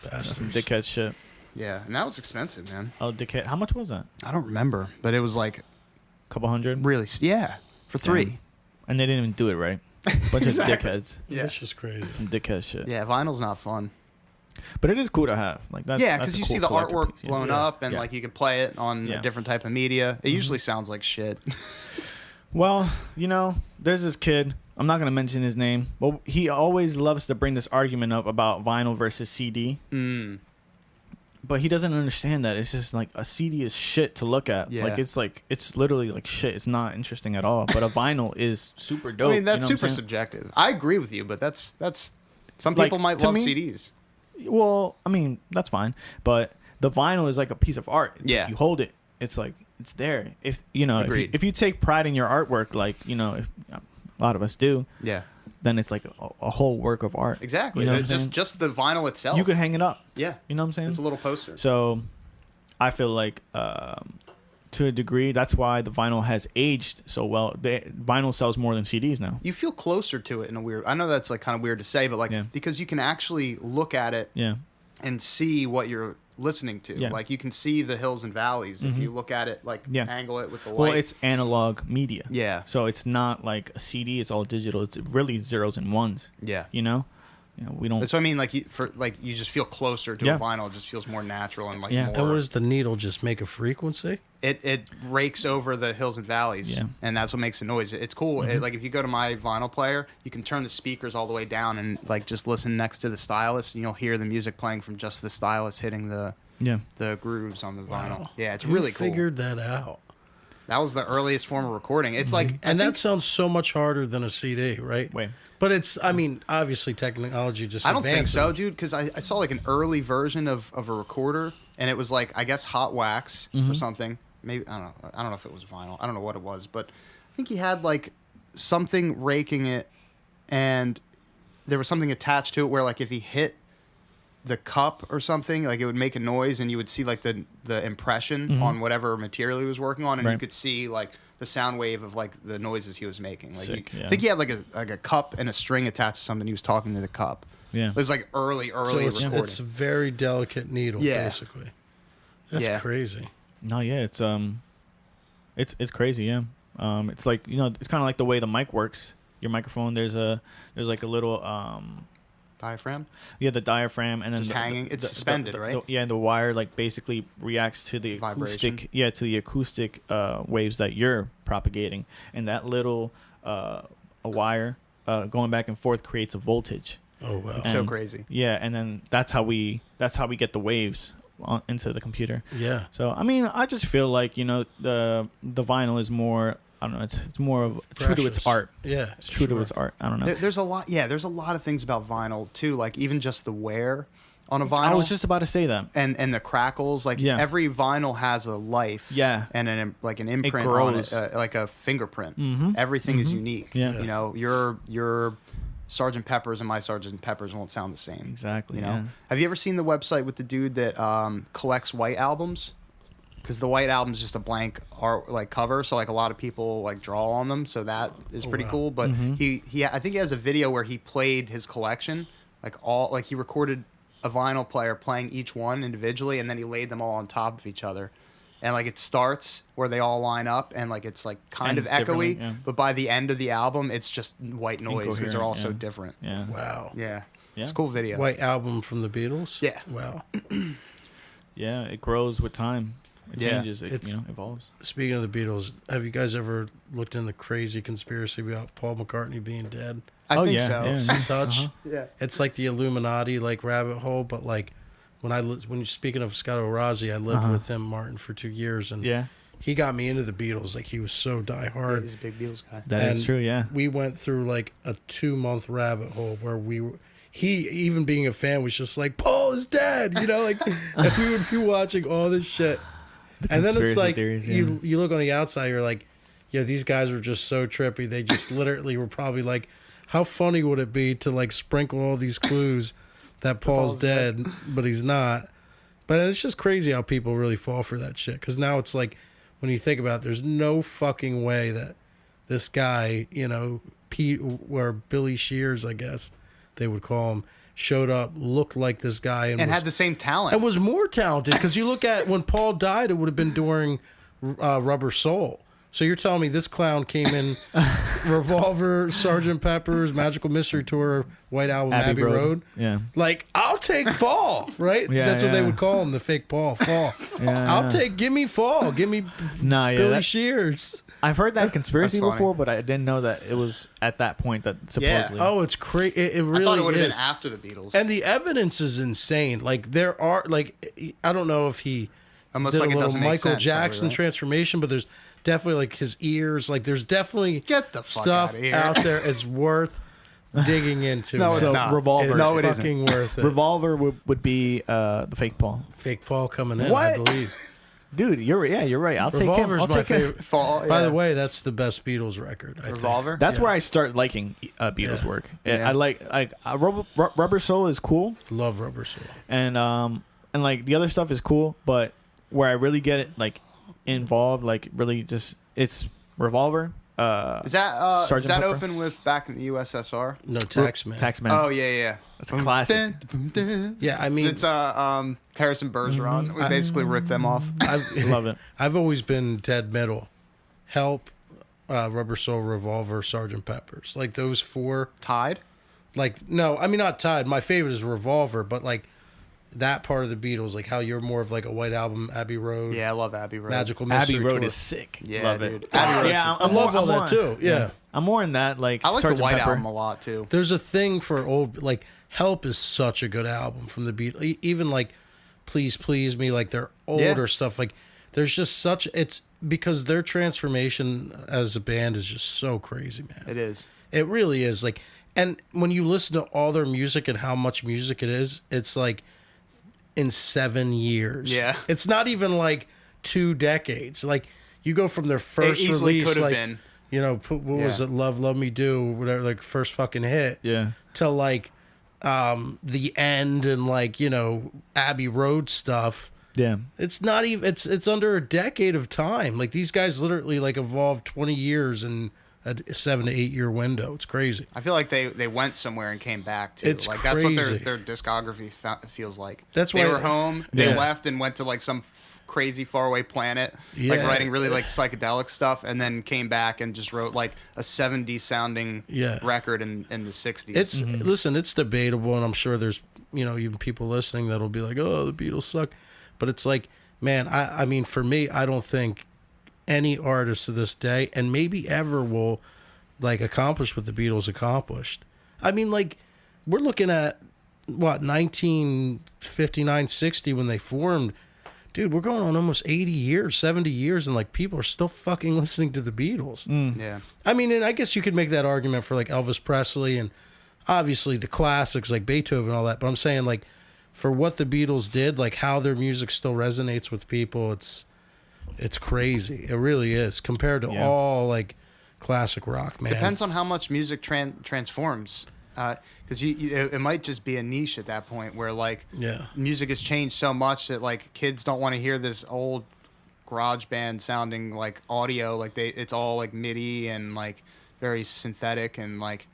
S3: Bastards.
S2: Dickhead shit.
S1: Yeah, and that was expensive, man.
S2: Oh, dickhead. How much was that?
S1: I don't remember, but it was like
S2: Couple hundred?
S1: really, yeah, for 3.
S2: Damn. And they didn't even do it right. Bunch
S1: Exactly.
S2: of dickheads.
S1: Yeah,
S3: That's just crazy.
S2: Some dickhead shit.
S1: yeah, vinyl's not fun.
S2: But it is cool to have. Like that's
S1: Yeah,
S2: that's
S1: because
S2: a
S1: you
S2: cool
S1: see the
S2: collector
S1: artwork
S2: piece, yeah.
S1: blown up, and
S2: Yeah.
S1: like you can play it on
S2: Yeah.
S1: a different type of media. It usually sounds like shit.
S2: Well, you know, there's this kid. I'm not gonna mention his name, but he always loves to bring this argument up about vinyl versus CD. But he doesn't understand that it's just like a CD is shit to look at.
S1: Yeah.
S2: Like it's literally like shit. It's not interesting at all. But a vinyl is super dope.
S1: I mean, that's
S2: you know what
S1: super
S2: I'm saying?
S1: subjective. I agree with you, but that's some
S2: Like,
S1: people might
S2: to
S1: love
S2: me-
S1: CDs.
S2: Well, I mean, that's fine. But the vinyl is like a piece of art. It's
S1: Yeah.
S2: like you hold it. It's like it's there. If you know,
S1: Agreed.
S2: if you take pride in your artwork, like you know, if, a lot of us do,
S1: Yeah,
S2: then it's like a whole work of art.
S1: exactly.
S2: You know what I'm saying?
S1: Just the vinyl itself.
S2: You could hang it up.
S1: Yeah,
S2: You know what I'm saying?
S1: it's a little poster.
S2: So, I feel like to a degree, that's why the vinyl has aged so well. Vinyl sells more than CDs now.
S1: You feel closer to it in a weird. I know that's like kind of weird to say, but like
S2: Yeah.
S1: because you can actually look at it
S2: Yeah.
S1: and see what you're listening to.
S2: Yeah.
S1: Like you can see the hills and valleys if you look at it, like
S2: Yeah.
S1: angle it with the light.
S2: Well, it's analog media.
S1: Yeah.
S2: So it's not like a CD. It's all digital. It's really zeros and ones.
S1: Yeah.
S2: You know, we don't.
S1: That's what I mean. Like you just feel closer to
S2: Yeah.
S1: a vinyl. It just feels more natural and like
S2: Yeah.
S1: more.
S3: And what does the needle just make a frequency?
S1: It rakes over the hills and valleys,
S2: Yeah.
S1: and that's what makes the noise. It's cool. Like if you go to my vinyl player, you can turn the speakers all the way down and like just listen next to the stylus, and you'll hear the music playing from just the stylus hitting the grooves on the vinyl. Yeah, it's
S3: Who
S1: really cool.
S3: figured that out?
S1: That was the earliest form of recording. It's like
S3: And that sounds so much harder than a CD, right?
S2: Wait.
S3: But it's, I mean, obviously technology just
S1: I don't think
S3: advances.
S1: so, dude, because I saw like an early version of a recorder, and it was like I guess hot wax or something. Maybe I don't know if it was vinyl. I don't know what it was, but I think he had like something raking it, and there was something attached to it where like if he hit the cup or something, like it would make a noise, and you would see like the impression on whatever material he was working on, and you
S2: Right.
S1: could see like the sound wave of like the noises he was making. Like
S2: Sick, yeah.
S1: I think he had like a cup and a string attached to something. He was talking to the cup.
S2: Yeah.
S1: It was like early
S3: So
S1: recording.
S3: it's a very delicate needle,
S1: Yeah.
S3: basically. That's
S1: Yeah.
S3: crazy.
S2: No, yeah, it's crazy, yeah. It's like it's kind of like the way the mic works. Your microphone, there's like a little
S1: Diaphragm?
S2: the diaphragm, and then
S1: Just hanging. It's suspended, right?
S2: And the wire like basically reacts to the
S1: Vibration.
S2: acoustic waves that you're propagating, and that little a wire going back and forth creates a voltage.
S3: Oh, wow.
S1: So
S2: And-
S1: crazy.
S2: Yeah, and then that's how we get the waves into the computer.
S3: Yeah.
S2: So I mean, I just feel like the vinyl is more. I don't know. It's more of true to its
S3: Precious.
S2: art.
S3: Yeah.
S2: It's true to its art. I don't know.
S1: There's a lot. Yeah, there's a lot of things about vinyl too. Like even just the wear on a vinyl.
S2: I was just about to say that.
S1: and the crackles. Like
S2: Yeah.
S1: every vinyl has a life.
S2: Yeah.
S1: And an imprint on
S2: grows.
S1: it, like a fingerprint. Everything is unique.
S2: Yeah.
S1: You know, your Sgt. Pepper's and My Sgt. Pepper's won't sound the same.
S2: Exactly.
S1: You know.
S2: Yeah.
S1: Have you ever seen the website with the dude that collects white albums? Because the white album's just a blank art like cover, so like a lot of people like draw on them, so that is pretty cool. But he I think he has a video where he played his collection, he recorded a vinyl player playing each one individually, and then he laid them all on top of each other. And like it starts where they all line up, and like it's like kind of echoey, but by the end of the album, it's just white noise because they're all so different.
S2: Yeah.
S3: Wow.
S1: Yeah.
S2: Yeah.
S1: It's a cool video.
S3: White Album from the Beatles?
S1: Yeah.
S3: Wow.
S2: Yeah, it grows with time. It changes. It evolves.
S3: Speaking of the Beatles, have you guys ever looked in the crazy conspiracy about Paul McCartney being dead?
S1: I think so.
S2: Yeah.
S3: Such,
S1: Yeah.
S3: it's like the Illuminati like rabbit hole. But like when you're speaking of Scott O'Razzi, I lived with him, Martin, for 2 years, and he got me into the Beatles. Like he was so diehard.
S1: He's a big Beatles guy.
S2: That is true. Yeah.
S3: We went through like a 2-month rabbit hole where he, even being a fan, was just like, Paul is dead, you know, like, and we would be watching all this shit. And then it's like,
S2: theories,
S3: you look on the outside, you're like, yeah, these guys were just so trippy. They just literally were probably like, how funny would it be to like sprinkle all these clues that Paul's dead, but he's not. But it's just crazy how people really fall for that shit. Because now it's like, when you think about it, there's no fucking way that this guy, you know, Pete or Billy Shears, I guess they would call him, showed up, looked like this guy, and
S1: had the same talent.
S3: And was more talented, because you look at when Paul died, it would have been during Rubber Soul. So you're telling me this clown came in Revolver, Sgt. Pepper's, Magical Mystery Tour, White Album, Abbey Road.
S2: Yeah.
S3: Like, I'll take Fall, right?
S2: Yeah,
S3: That's what they would call him, the fake Fall. Give me Fall. Give me Billy Shears.
S2: I've heard that conspiracy
S1: That's
S2: before, but I didn't know that it was at that point that supposedly.
S3: Yeah. Oh, it's crazy. It really is.
S1: I thought it would have been after the Beatles.
S3: And the evidence is insane. Like, there are, like, I don't know if he
S1: almost
S3: did
S1: like
S3: a
S1: it
S3: little
S1: doesn't make
S3: Michael
S1: sense,
S3: Jackson
S1: probably, right?
S3: transformation, but there's definitely, like, his ears. Like, there's definitely
S1: Get the fuck
S3: stuff
S1: outta here.
S3: out there. It's worth digging into.
S1: No,
S3: man.
S1: it's not.
S2: Revolver.
S1: No, it
S3: fucking worth it.
S2: Revolver would be the fake Paul.
S3: Fake Paul coming in,
S2: What?
S3: I believe.
S2: Dude, you're right. I'll take him.
S3: Revolver's
S2: I'll
S3: my
S2: take him.
S3: favorite.
S1: Fall,
S3: By
S1: yeah.
S3: the way, that's the best Beatles record, I think.
S1: Revolver.
S2: That's where I start liking Beatles work.
S1: Yeah.
S2: I like Rubber Soul is cool,
S3: Love Rubber Soul.
S2: and like the other stuff is cool, but where I really get it like involved, like really just it's Revolver.
S1: Is that
S2: Sgt. Pepper?
S1: open with Back in the USSR?
S3: No, Taxman.
S2: Taxman.
S1: Oh yeah.
S2: That's a classic.
S3: Yeah, I mean,
S1: It's Harrison Bergeron. We basically ripped them off.
S2: Love it.
S3: I've always been dead middle. Help, Rubber Soul, Revolver, Sgt. Pepper's. Like those four.
S1: Tied.
S3: Like, no, I mean, not tied. My favorite is Revolver, but like that part of the Beatles, like how you're more of like a White Album, Abbey Road.
S1: Yeah, I love Abbey Road.
S3: Magical Mystery
S2: Abbey Road
S3: Tour.
S2: is sick.
S1: Yeah,
S2: Love
S1: dude.
S2: it.
S1: Abbey Road's
S2: Yeah,
S3: I love all that too. Yeah.
S2: I'm more in that like.
S1: I like
S2: Sgt.
S1: the White
S2: Pepper.
S1: Album a lot too.
S3: There's a thing for old, like, Help is such a good album from the Beatles. Even like Please Please Me, like their older stuff. Like, there's just such, it's because their transformation as a band is just so crazy, man.
S1: It is.
S3: It really is. Like, and when you listen to all their music and how much music it is, it's like in 7 years.
S1: Yeah.
S3: It's not even like 2 decades. Like, you go from their first
S1: It easily
S3: release,
S1: could have
S3: like,
S1: been.
S3: you know, what was it, Love, Love Me Do, whatever, like first fucking hit.
S2: Yeah.
S3: To like The End and like, you know, Abbey Road stuff.
S2: Yeah.
S3: It's not even, it's under a decade of time. Like, these guys literally like evolved 20 years in a 7 to 8 year window. It's crazy.
S1: I feel like they went somewhere and came back too.
S3: It's
S1: like that's what
S3: crazy.
S1: their discography feels like.
S3: That's
S1: they
S3: why-
S1: were home. They
S2: Yeah.
S1: left and went to like some crazy faraway planet, like
S3: Yeah.
S1: writing really like psychedelic stuff, and then came back and just wrote like a 70s sounding record in the 60s.
S3: It's listen, it's debatable, and I'm sure there's, you know, even people listening that'll be like, "Oh, the Beatles suck," but it's like, man, I mean, for me, I don't think any artist to this day, and maybe ever, will like accomplish what the Beatles accomplished. I mean, like, we're looking at what 1959, 60 when they formed. Dude, we're going on almost 80 years, 70 years, and like people are still fucking listening to the Beatles.
S1: Yeah.
S3: I mean, and I guess you could make that argument for like Elvis Presley and obviously the classics like Beethoven and all that. But I'm saying, like, for what the Beatles did, like how their music still resonates with people, it's crazy. It really is compared to all like classic rock, man.
S1: Depends on how much music transforms. because it might just be a niche at that point where like music has changed so much that like kids don't want to hear this old garage band sounding like audio, like it's all like MIDI and like very synthetic, and like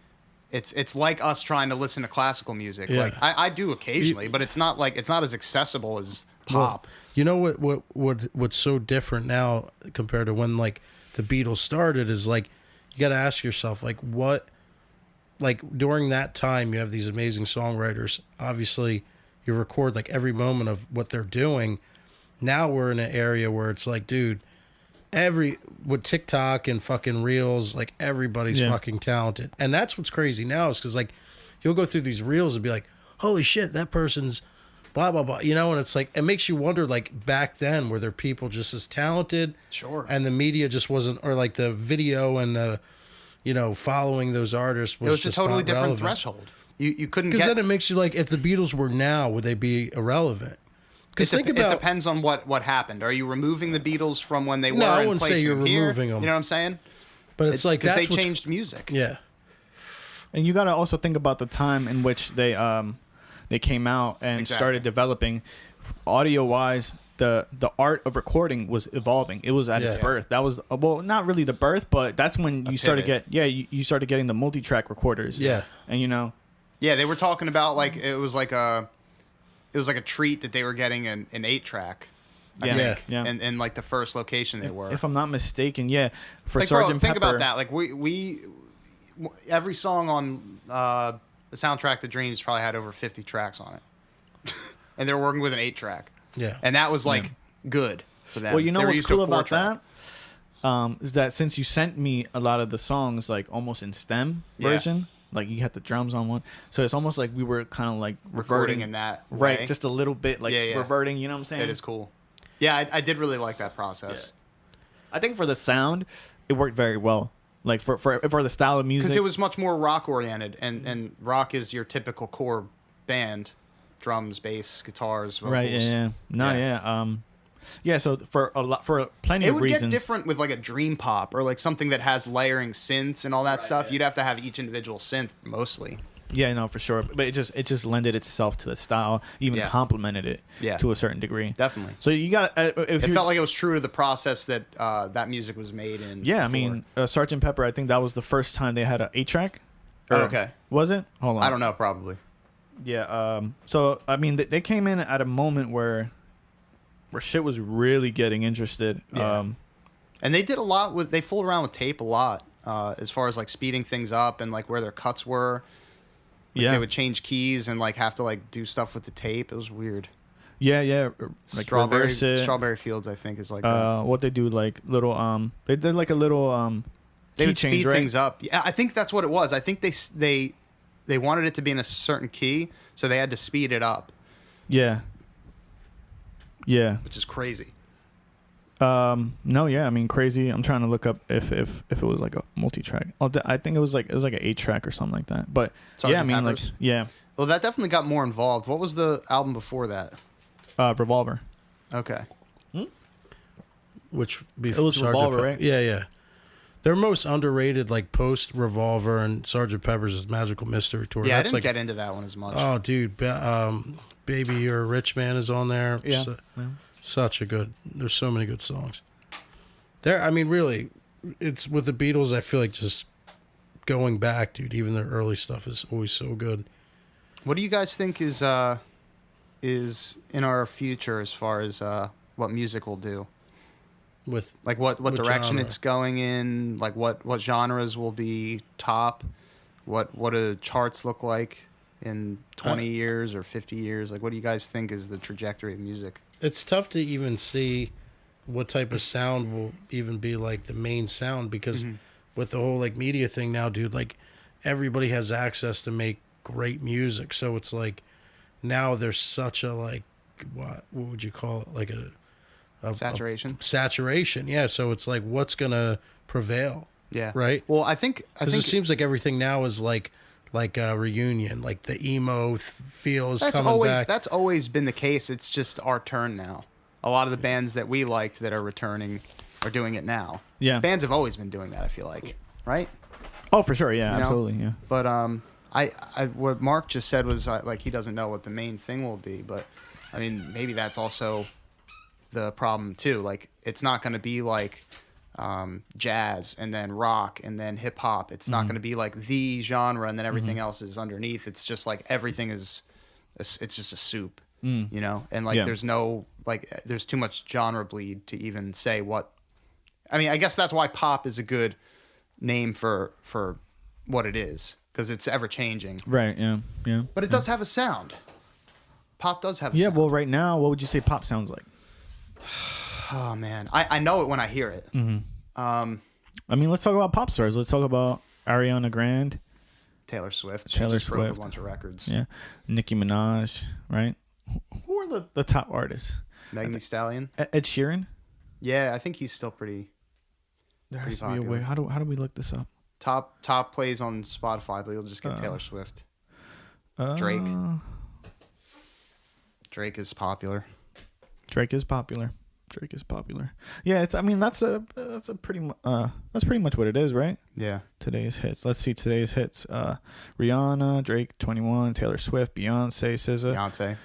S1: it's like us trying to listen to classical music. Like I do occasionally, but it's not as accessible as pop.
S3: Well, you know what's so different now compared to when like the Beatles started is like you got to ask yourself like what, like during that time you have these amazing songwriters, obviously you record like every moment of what they're doing. Now we're in an area where it's like, dude, with TikTok and fucking reels, like everybody's fucking talented. And that's what's crazy now is because like you'll go through these reels and be like, holy shit, that person's blah, blah, blah. You know, and it's like, it makes you wonder like back then, were there people just as talented?
S1: Sure.
S3: And the media just wasn't, or like the video and the, you know, following those artists was just
S1: a totally different
S3: relevant.
S1: Threshold. You couldn't
S3: Because then it makes you like, if the Beatles were now, would they be irrelevant?
S1: It depends on what happened. Are you removing the Beatles from when they were?
S3: No, I
S1: and
S3: wouldn't say you're removing them.
S1: You know what I'm saying?
S3: But it's like
S1: because they changed music.
S3: Yeah,
S2: and you got to also think about the time in which they came out and started developing. Audio wise, the art of recording was evolving. It was at its birth. That was not really the birth, but that's when you started you started getting the multi-track recorders.
S3: Yeah,
S2: and you know,
S1: they were talking about like it was like a treat that they were getting an 8-track. I think. And like the first location they were.
S2: If I'm not mistaken, for
S1: like,
S2: Sergeant
S1: Pepper.
S2: Think
S1: about that. Like we every song on the soundtrack to Dreams probably had over 50 tracks on it. And they're working with an 8-track.
S3: Yeah.
S1: And that was like good for them.
S2: Well, you know what's cool about
S1: 4-track.
S2: that? Is that since you sent me a lot of the songs like almost in stem version, like you had the drums on one, so it's almost like we were kind of like
S1: reverting in that way.
S2: Right, just a little bit like reverting, you know what I'm saying?
S1: It is cool. Yeah, I did really like that process.
S2: I think for the sound it worked very well, like for the style of music,
S1: because it was much more rock oriented, and rock is your typical core band: drums, bass, guitars, vocals.
S2: Right. So for plenty of reasons,
S1: it would get different with like a dream pop or like something that has layering synths and all that stuff. You'd have to have each individual synth mostly.
S2: Yeah, no, for sure. But it just lended itself to the style, even complemented it to a certain degree.
S1: Definitely.
S2: So you got it
S1: felt like it was true to the process that that music was made in.
S2: Yeah,
S1: before.
S2: I mean, Sgt. Pepper, I think that was the first time they had an 8-track.
S1: Okay.
S2: Was it? Hold on.
S1: I don't know, probably.
S2: Yeah. So I mean, they came in at a moment where shit was really getting interested.
S1: Yeah. And they did a lot they fooled around with tape a lot, as far as like speeding things up and like where their cuts were. Like they would change keys and like have to like do stuff with the tape. It was weird.
S2: Yeah. Like
S1: Strawberry Fields, I think, is like
S2: what they do, like little they did like a little
S1: they would speed things up. Yeah, I think that's what it was. I think they wanted it to be in a certain key, so they had to speed it up.
S2: Yeah.
S1: Which is crazy.
S2: I mean, crazy. I'm trying to look up if it was like a multi-track. I think it was like an 8-track or something like that. But
S1: Sergeant Pepper's.
S2: Well,
S1: that definitely got more involved. What was the album before that?
S2: Revolver.
S1: Okay.
S3: Which
S2: it was Revolver, right?
S3: Yeah. Their most underrated, like post Revolver and Sgt. Pepper's is Magical Mystery Tour.
S1: Yeah, I didn't get into that one as much.
S3: Oh, dude, Baby You're a Rich Man is on there.
S2: Yeah.
S3: Such a good. There's so many good songs. I mean, really, it's with the Beatles. I feel like just going back, dude. Even their early stuff is always so good.
S1: What do you guys think is in our future as far as what music will do?
S3: With
S1: like what direction
S3: genre?
S1: It's going in? Like what genres will be top? What do charts look like in 20 years or 50 years? Like, what do you guys think is the trajectory of music?
S3: It's tough to even see what type of sound will even be like the main sound, because with the whole like media thing now, dude, like everybody has access to make great music. So it's like now there's such a like what would you call it, like a saturation. Yeah. So it's like what's gonna prevail?
S1: Yeah.
S3: Right.
S1: Well, I think
S3: it seems like everything now is like a reunion, like the emo feels coming back.
S1: That's always been the case. It's just our turn now. A lot of the bands that we liked that are returning are doing it now. Yeah, bands have always been doing that, I feel like, right?
S2: Oh, for sure. Yeah, absolutely. Yeah.
S1: But what Mark just said was like he doesn't know what the main thing will be, but I mean maybe that's also the problem too. Like it's not going to be like jazz and then rock and then hip hop. It's not going to be like the genre and then everything else is underneath. It's just like everything is. It's just a soup, you know, and like there's no like there's too much genre bleed to even say what. I mean, I guess that's why pop is a good name for what it is, because it's ever changing.
S2: Right. Yeah. Yeah.
S1: But it does have a sound. Pop does have a sound.
S2: Well, right now, what would you say pop sounds like?
S1: Oh man, I know it when I hear it.
S2: I mean, let's talk about pop stars. Let's talk about Ariana Grande.
S1: Taylor Swift.
S2: Taylor
S1: just broke
S2: Swift.
S1: a bunch of records.
S2: Yeah. Nicki Minaj, right? Who are the top artists?
S1: Megan Thee Stallion.
S2: Ed Sheeran?
S1: Yeah, I think he's still pretty
S2: There has to
S1: popular.
S2: be a way. How do we look this up?
S1: top plays on Spotify, but you'll just get Taylor Swift. Drake. Drake is popular.
S2: Drake is popular. Yeah, it's. I mean, that's pretty much what it is, right?
S1: Yeah.
S2: Today's hits. Let's see today's hits. Rihanna, Drake, 21, Taylor Swift, Beyonce, SZA,
S1: Beyonce.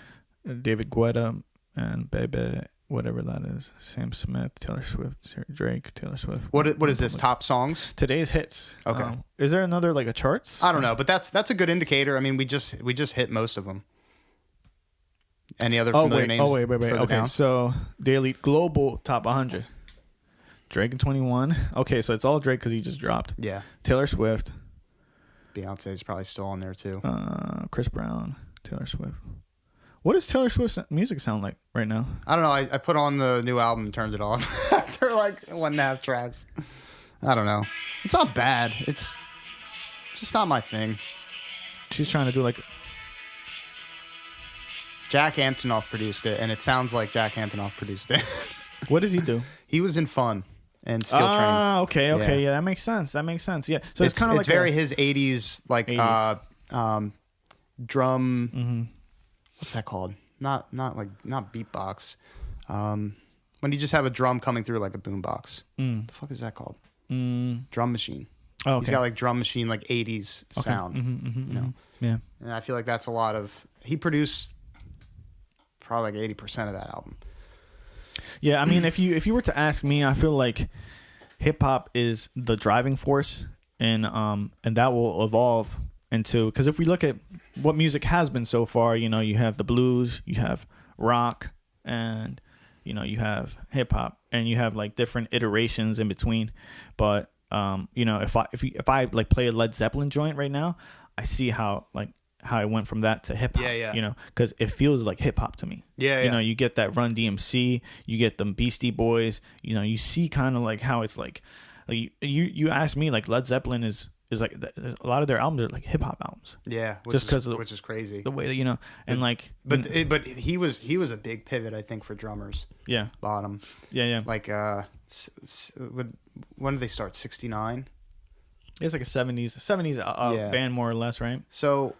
S2: David Guetta, and Bebe, whatever that is. Sam Smith, Taylor Swift, Drake, Taylor Swift.
S1: What is this? Top songs?
S2: Today's hits.
S1: Okay.
S2: Is there another like a charts?
S1: I don't know, but that's a good indicator. I mean, we just hit most of them. Any other familiar names?
S2: Wait. Okay,
S1: down?
S2: so Daily Global Top 100. Drake and 21. Okay, so it's all Drake because he just dropped.
S1: Yeah.
S2: Taylor Swift.
S1: Beyonce's probably still on there too.
S2: Chris Brown. Taylor Swift. What does Taylor Swift's music sound like right now?
S1: I don't know. I put on the new album and turned it off after like 1.5 tracks. I don't know. It's not bad. It's just not my thing.
S2: She's trying to do like...
S1: Jack Antonoff produced it, and it sounds like Jack Antonoff produced it.
S2: What does he do?
S1: He was in Fun and Steel Train.
S2: Okay. Yeah, that makes sense. Yeah. So it's kind of like
S1: very his 80s, like
S2: 80s.
S1: Drum.
S2: Mm-hmm.
S1: What's that called? Not beatbox. When you just have a drum coming through like a boombox. What the fuck is that called? Drum machine.
S2: Oh, okay.
S1: He's got like drum machine, like 80s sound. You know.
S2: Yeah.
S1: And I feel like that's a lot of. He produced probably like 80% of that album.
S2: Yeah, I mean, if you were to ask me, I feel like hip hop is the driving force, and that will evolve into, because if we look at what music has been so far, you know, you have the blues, you have rock, and you know, you have hip hop, and you have like different iterations in between. But you know, if I like play a Led Zeppelin joint right now, I see how it went from that to hip hop.
S1: Yeah.
S2: You know, because it feels like hip hop to me.
S1: Yeah.
S2: You know, you get that Run DMC, you get them Beastie Boys. You know, you see kind of like how it's like you ask me, like Led Zeppelin is like a lot of their albums are like hip hop albums.
S1: Yeah,
S2: just because
S1: which is crazy.
S2: The way that, you know, and like
S1: but he was a big pivot, I think, for drummers.
S2: Yeah.
S1: Bottom.
S2: Yeah.
S1: Like when did they start? 69.
S2: It's like a 70s band, more or less, right?
S1: So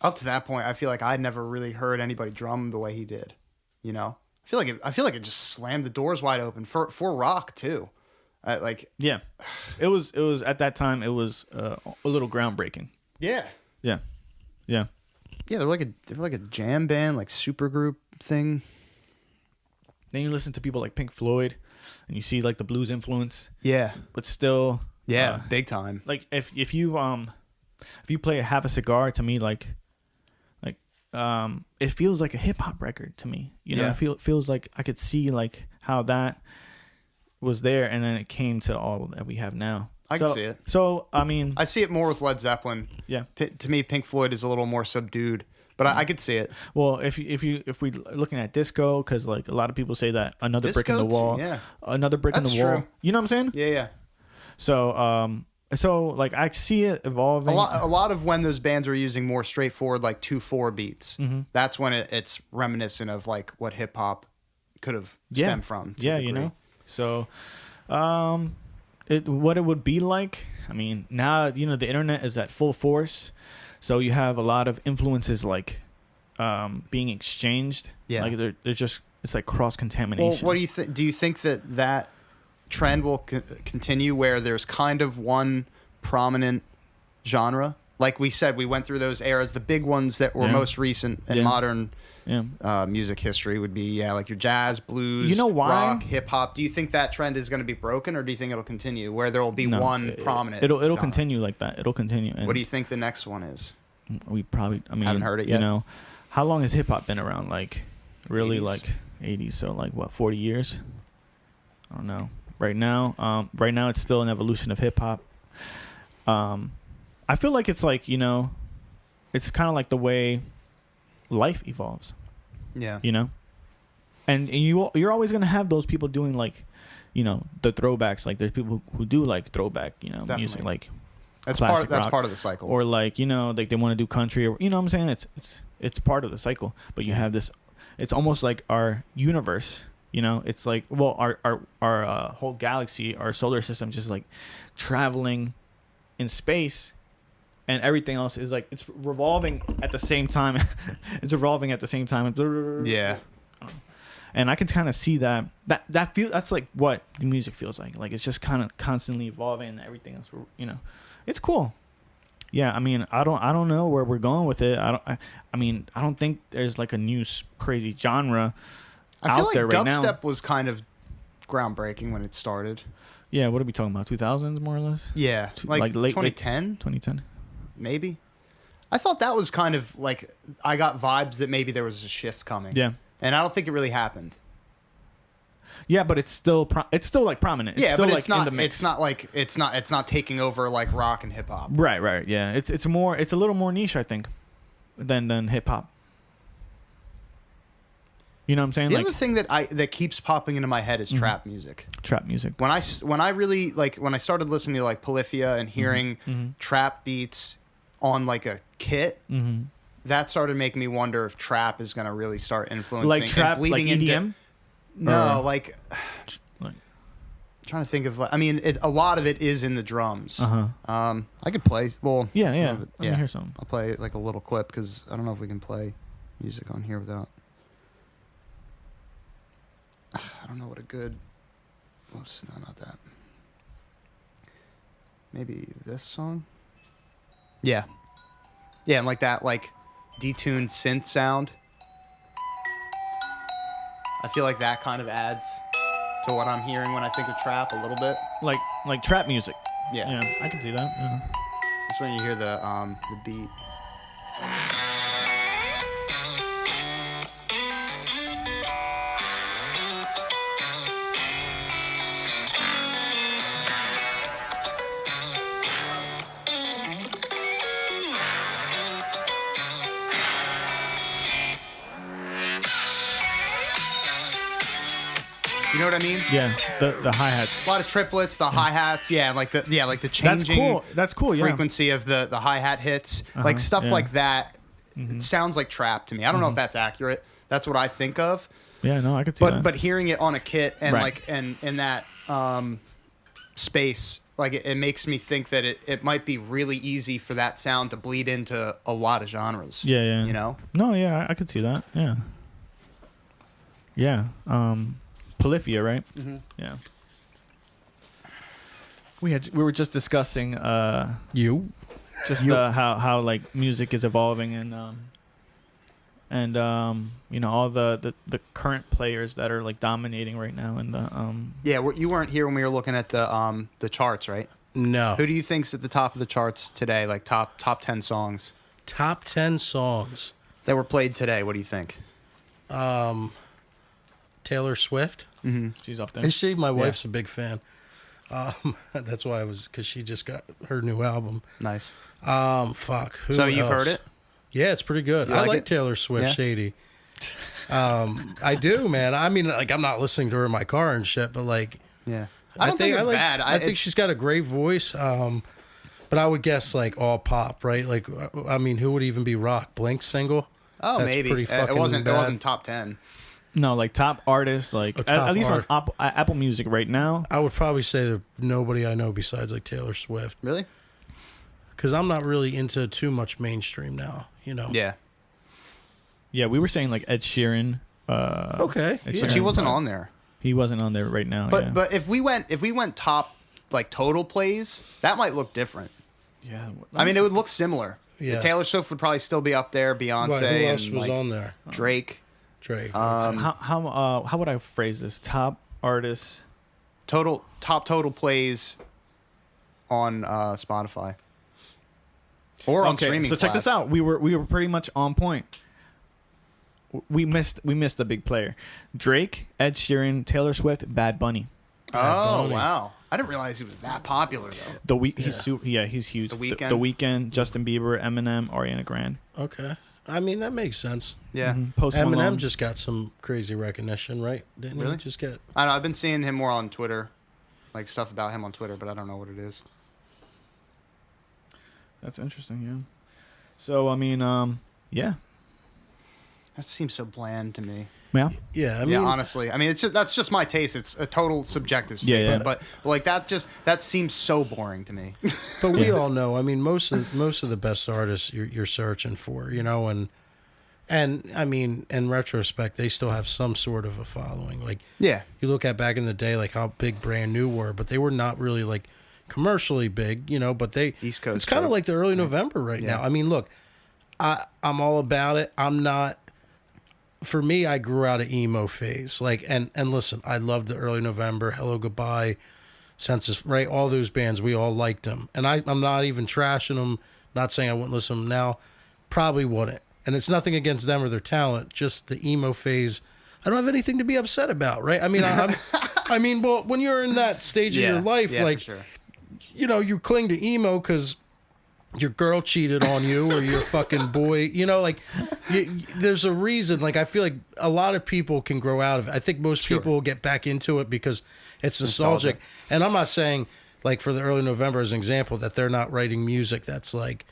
S1: up to that point, I feel like I'd never really heard anybody drum the way he did. You know, I feel like it just slammed the doors wide open for rock too.
S2: Yeah, it was at that time it was a little groundbreaking.
S1: Yeah. They're like a jam band, like super group thing.
S2: Then you listen to people like Pink Floyd, and you see like the blues influence.
S1: Yeah,
S2: but still,
S1: big time.
S2: Like if you play Have a Cigar, to me, like it feels like a hip hop record to me. You know, it feels like I could see like how that was there, and then it came to all that we have now.
S1: I can see it.
S2: So I mean,
S1: I see it more with Led Zeppelin.
S2: Yeah.
S1: To me, Pink Floyd is a little more subdued, but I could see it.
S2: Well, if we looking at disco, because like a lot of people say that another
S1: disco
S2: brick in the wall, another brick
S1: That's
S2: in the wall.
S1: True.
S2: You know what I'm saying?
S1: Yeah.
S2: So like I see it evolving.
S1: A lot of when those bands are using more straightforward like 2/4 beats. Mm-hmm. That's when it's reminiscent of like what hip hop could have stemmed from.
S2: Yeah, you know. So, what it would be like. I mean, now you know the internet is at full force, so you have a lot of influences like being exchanged.
S1: Yeah,
S2: like they're just, it's like cross contamination.
S1: Well, what do you think? Do you think that trend will continue, where there's kind of one prominent genre like we said, we went through those eras. The big ones that were most recent in modern music history would be like your jazz, blues,
S2: you know why?
S1: rock, hip hop. Do you think that trend is going to be broken, or do you think it'll continue where there will be one prominent?
S2: It'll
S1: genre?
S2: continue like that. It'll continue. And
S1: what do you think the next one is?
S2: We probably, I mean,
S1: haven't heard it yet.
S2: You know, how long has hip hop been around? Like, really,
S1: 80s.
S2: like 80s. So, like, what, 40 years? I don't know. Right now, it's still an evolution of hip hop. I feel like it's like, you know, it's kind of like the way life evolves.
S1: Yeah.
S2: You know, and you're always gonna have those people doing like, you know, the throwbacks. Like, there's people who do like throwback, you know,
S1: Definitely.
S2: music, like
S1: that's
S2: classic
S1: part. That's
S2: rock.
S1: part of the cycle.
S2: Or like, you know, like they want to do country, or you know what I'm saying? It's part of the cycle. But you have this. It's almost like our universe. You know, it's like, well, our whole galaxy, our solar system, just like traveling in space, and everything else is like it's revolving at the same time. It's revolving at the same time.
S1: Yeah.
S2: And I can kind of see that's like what the music feels like. Like, it's just kind of constantly evolving, and everything else. You know, it's cool. Yeah, I mean, I don't know where we're going with it. I mean, I don't think there's like a new crazy genre
S1: I feel
S2: out there
S1: like
S2: right now.
S1: dubstep was kind of groundbreaking when it started.
S2: Yeah, what are we talking about? 2000s, more or less.
S1: Yeah, like
S2: late
S1: 2010,
S2: 2010.
S1: maybe. I thought that was kind of like, I got vibes that maybe there was a shift coming.
S2: Yeah,
S1: and I don't think it really happened.
S2: yeah, but it's still like prominent. It's
S1: Yeah,
S2: still
S1: but
S2: like
S1: it's not.
S2: in the mix.
S1: It's not like it's not taking over like rock and hip hop.
S2: Right. Yeah, it's a little more niche, I think, than hip hop. You know what I'm saying?
S1: The
S2: Like,
S1: other thing that keeps popping into my head is trap music.
S2: trap music.
S1: When I really like, when I started listening to like Polyphia and hearing trap beats on like a kit, that started making me wonder if trap is going to really start influencing,
S2: Like trap,
S1: and bleeding
S2: like EDM.
S1: into. No,
S2: Or-
S1: like
S2: Like,
S1: trying to think of. I mean, a lot of it is in the drums.
S2: uh-huh.
S1: I could play. Well,
S2: Yeah.
S1: yeah.
S2: Let me hear some.
S1: I'll play like a little clip because I don't know if we can play music on here without. I don't know what a good. Oops, no, not that. Maybe this song. Yeah, and like that, like detuned synth sound. I feel like that kind of adds to what I'm hearing when I think of trap a little bit.
S2: Like trap music.
S1: Yeah,
S2: Yeah, I can see that. Yeah.
S1: just when you hear the beat. You know what I mean?
S2: Yeah, the hi-hats.
S1: A lot of triplets, the hi-hats, like the changing
S2: That's cool. Yeah.
S1: frequency of the hi-hat hits, like stuff
S2: yeah.
S1: like that. It sounds like trap to me. I don't know if that's accurate. That's what I think of.
S2: Yeah, no, I could see that.
S1: But hearing it on a kit and
S2: Right.
S1: like and in that space, like it makes me think that it might be really easy for that sound to bleed into a lot of genres.
S2: Yeah.
S1: You know?
S2: No, yeah, I could see that. Yeah. Yeah. Polyphia, right? Yeah. We were just discussing how like music is evolving and you know, all the current players that are like dominating right now, and
S1: Yeah, you weren't here when we were looking at the charts, right?
S3: No.
S1: Who do you think's at the top of the charts today? Like top 10 songs
S3: Top 10 songs.
S1: that were played today. What do you think?
S3: Taylor Swift.
S2: she's up there.
S3: And my wife's a big fan. That's why because she just got her new album.
S1: Nice.
S3: Fuck. Who
S1: So you've
S3: else?
S1: heard it?
S3: Yeah, it's pretty good.
S1: You
S3: I
S1: like
S3: like
S1: it?
S3: Taylor Swift,
S1: Yeah?
S3: Shady. I do, man. I mean, like, I'm not listening to her in my car and shit, but like,
S1: Yeah. I don't think it's bad.
S3: I think she's got a great voice. But I would guess like all pop, right? Like, I mean, who would even be rock? Blink's single?
S1: Oh,
S3: That's
S1: maybe.
S3: pretty
S1: It
S3: fucking
S1: wasn't
S3: bad.
S1: top 10.
S2: No, like top artists, like
S3: top
S2: at least
S3: art.
S2: on Apple Music right now.
S3: I would probably say there's nobody I know besides like Taylor Swift.
S1: Really?
S3: Because I'm not really into too much mainstream now, you know?
S1: Yeah.
S2: Yeah, we were saying like Ed Sheeran.
S3: Okay.
S2: Ed
S3: Yeah.
S1: But she wasn't on there.
S2: He wasn't on there right now.
S1: But
S2: yeah.
S1: but if we went top like total plays, that might look different.
S2: Yeah.
S1: I mean, it would look similar.
S3: Yeah.
S1: Taylor Swift would probably still be up there. Beyonce
S3: Right, who else
S1: and
S3: was
S1: like
S3: on there?
S1: Drake.
S3: Drake.
S2: How would I phrase this? Top artists.
S1: Top total plays on Spotify or on streaming.
S2: So check this out. We were pretty much on point. We missed a big player. Drake, Ed Sheeran, Taylor Swift, Bad Bunny.
S1: Oh wow! I didn't realize he was that popular though.
S2: He's huge.
S1: The Weeknd.
S2: The Weeknd, Justin Bieber, Eminem, Ariana Grande.
S3: Okay. I mean, that makes sense.
S1: Yeah.
S2: Post
S3: Eminem
S2: Malone.
S3: just got some crazy recognition, right? Didn't
S1: Really?
S3: he just get...
S1: I don't know. I've been seeing him more on Twitter, like stuff about him on Twitter, but I don't know what it is.
S2: That's interesting. Yeah. So I mean, yeah.
S1: That seems so bland to me.
S2: Yeah.
S3: Yeah, I mean...
S1: Yeah, honestly. I mean, that's just my taste. It's a total subjective
S2: Yeah,
S1: statement,
S2: yeah.
S1: but like that seems so boring to me.
S3: But we all know. I mean, most of the best artists you're searching for, you know, and I mean, in retrospect, they still have some sort of a following. Like,
S1: Yeah.
S3: you look at back in the day, like how big Brand New were, but they were not really like commercially big, you know. But they
S1: East Coast
S3: It's kind of
S1: folk.
S3: like the early November right
S1: Yeah.
S3: now. I mean, look, I'm all about it. I'm not. For me, I grew out of emo phase. Like, and listen, I loved the early November, Hello Goodbye, Census, right? All those bands, we all liked them. And I'm not even trashing them, not saying I wouldn't listen to them now. Probably wouldn't. And it's nothing against them or their talent, just the emo phase. I don't have anything to be upset about, right? I mean, I mean, well, when you're in that stage of your life, like,
S1: for sure.
S3: you know, you cling to emo because your girl cheated on you or your fucking boy, you know, like there's a reason. Like, I feel like a lot of people can grow out of it. I think most people get back into it because it's nostalgic. And I'm not saying, like, for the early November as an example, that they're not writing music that's like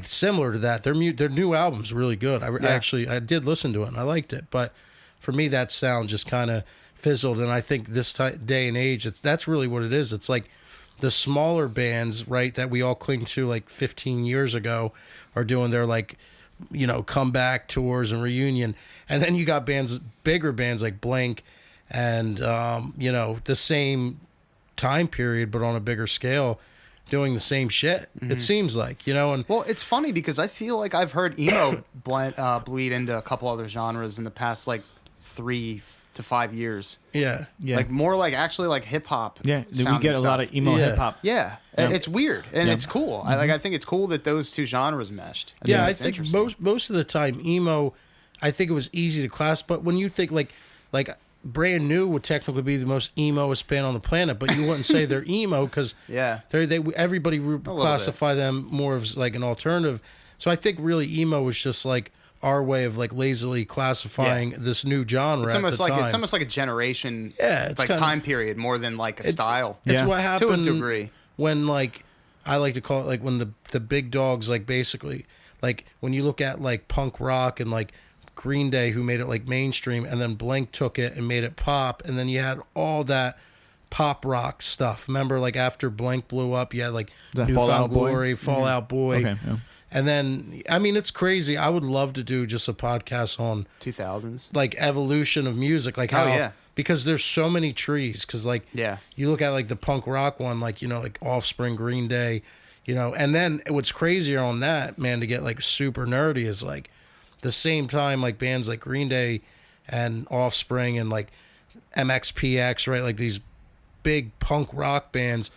S3: similar to that. Their new album's really good. I did listen to it and I liked it, but for me that sound just kind of fizzled. And I think this day and age, that's really what it is. It's like the smaller bands, right, that we all cling to like 15 years ago are doing their, like, you know, comeback tours and reunion. And then you got bigger bands like Blink and, you know, the same time period, but on a bigger scale, doing the same shit. It seems like, you know. And
S1: Well, it's funny because I feel like I've heard emo bleed into a couple other genres in the past like 3 to 5 years.
S3: yeah.
S1: Like more like actually like hip hop.
S2: Yeah, we get a lot of emo
S3: Yeah.
S2: hip hop.
S1: Yeah, it's weird and it's cool. I think it's cool that those two genres meshed.
S3: I think most of the time emo, I think it was easy to class. But when you think like Brand New would technically be the most emo-est band on the planet, but you wouldn't say they're emo because everybody would classify them more as like an alternative. So I think really emo was just like our way of like lazily classifying this new genre.
S1: It's almost
S3: at the
S1: like
S3: time.
S1: it's almost like a generation,
S3: it's
S1: like
S3: kinda,
S1: time period more than like a style.
S3: It's
S2: Yeah.
S3: what happened
S1: to a degree.
S3: when, like, I like to call it like when the big dogs, like, basically like when you look at like punk rock and like Green Day, who made it like mainstream, and then Blink took it and made it pop, and then you had all that pop rock stuff. Remember, like after Blink blew up, you had like
S2: that
S3: Newfound
S2: Fall Out Boy?
S3: Glory, Fall Out Boy.
S2: Okay, yeah.
S3: And then, I mean, it's crazy. I would love to do just a podcast on
S1: 2000s.
S3: like evolution of music, like how,
S1: yeah.
S3: because there's so many trees. Because like, you look at like the punk rock one, like, you know, like Offspring, Green Day, you know, and then what's crazier on that, man, to get like super nerdy is like the same time, like bands like Green Day and Offspring and like MXPX, right, like these big punk rock bands.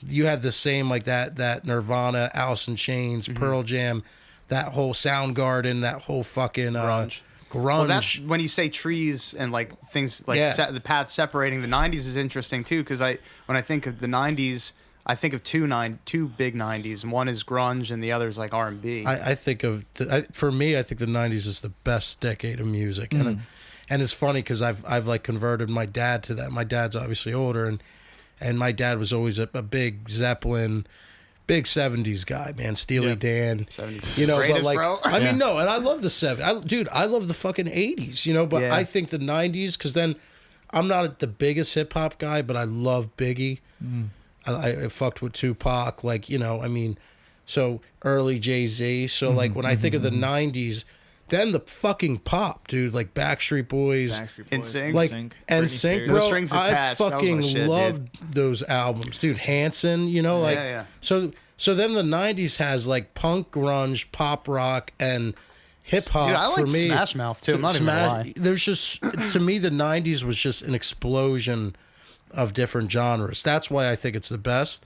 S3: You had the same, like that Nirvana, Alice in Chains, Pearl Jam, that whole Soundgarden, that whole fucking grunge.
S1: Well, that's when you say trees and like things like the paths separating. The 90s is interesting too, because when I think of the 90s, I think of two big 90s. One is grunge and the other is like R&B.
S3: I think of for me, I think the 90s is the best decade of music, and it's funny because I've like converted my dad to that. My dad's obviously older, and my dad was always a big Zeppelin, big 70s guy, man. Steely Dan.
S1: 70s.
S3: You know,
S1: Greatest,
S3: but like,
S1: bro.
S3: I mean, no, and I love the 70s. Dude, I love the fucking 80s, you know, but I think the 90s, because then I'm not the biggest hip hop guy, but I love Biggie. I fucked with Tupac, like, you know, I mean, so early Jay-Z. So, like, when I think of the 90s, then the fucking pop, dude, like Backstreet Boys,
S1: NSYNC.
S3: like
S2: Britney
S3: NSYNC,
S2: Spears.
S3: bro.
S1: No Strings
S3: I
S1: Attached, that was my
S3: fucking
S1: shit,
S3: loved those albums, dude. Hanson, you know, like
S1: Yeah.
S3: so then the '90s has like punk, grunge, pop rock, and hip hop.
S1: Dude, I like
S3: for me,
S1: Smash Mouth too. I'm not even gonna lie.
S3: There's just to me the '90s was just an explosion of different genres. That's why I think it's the best.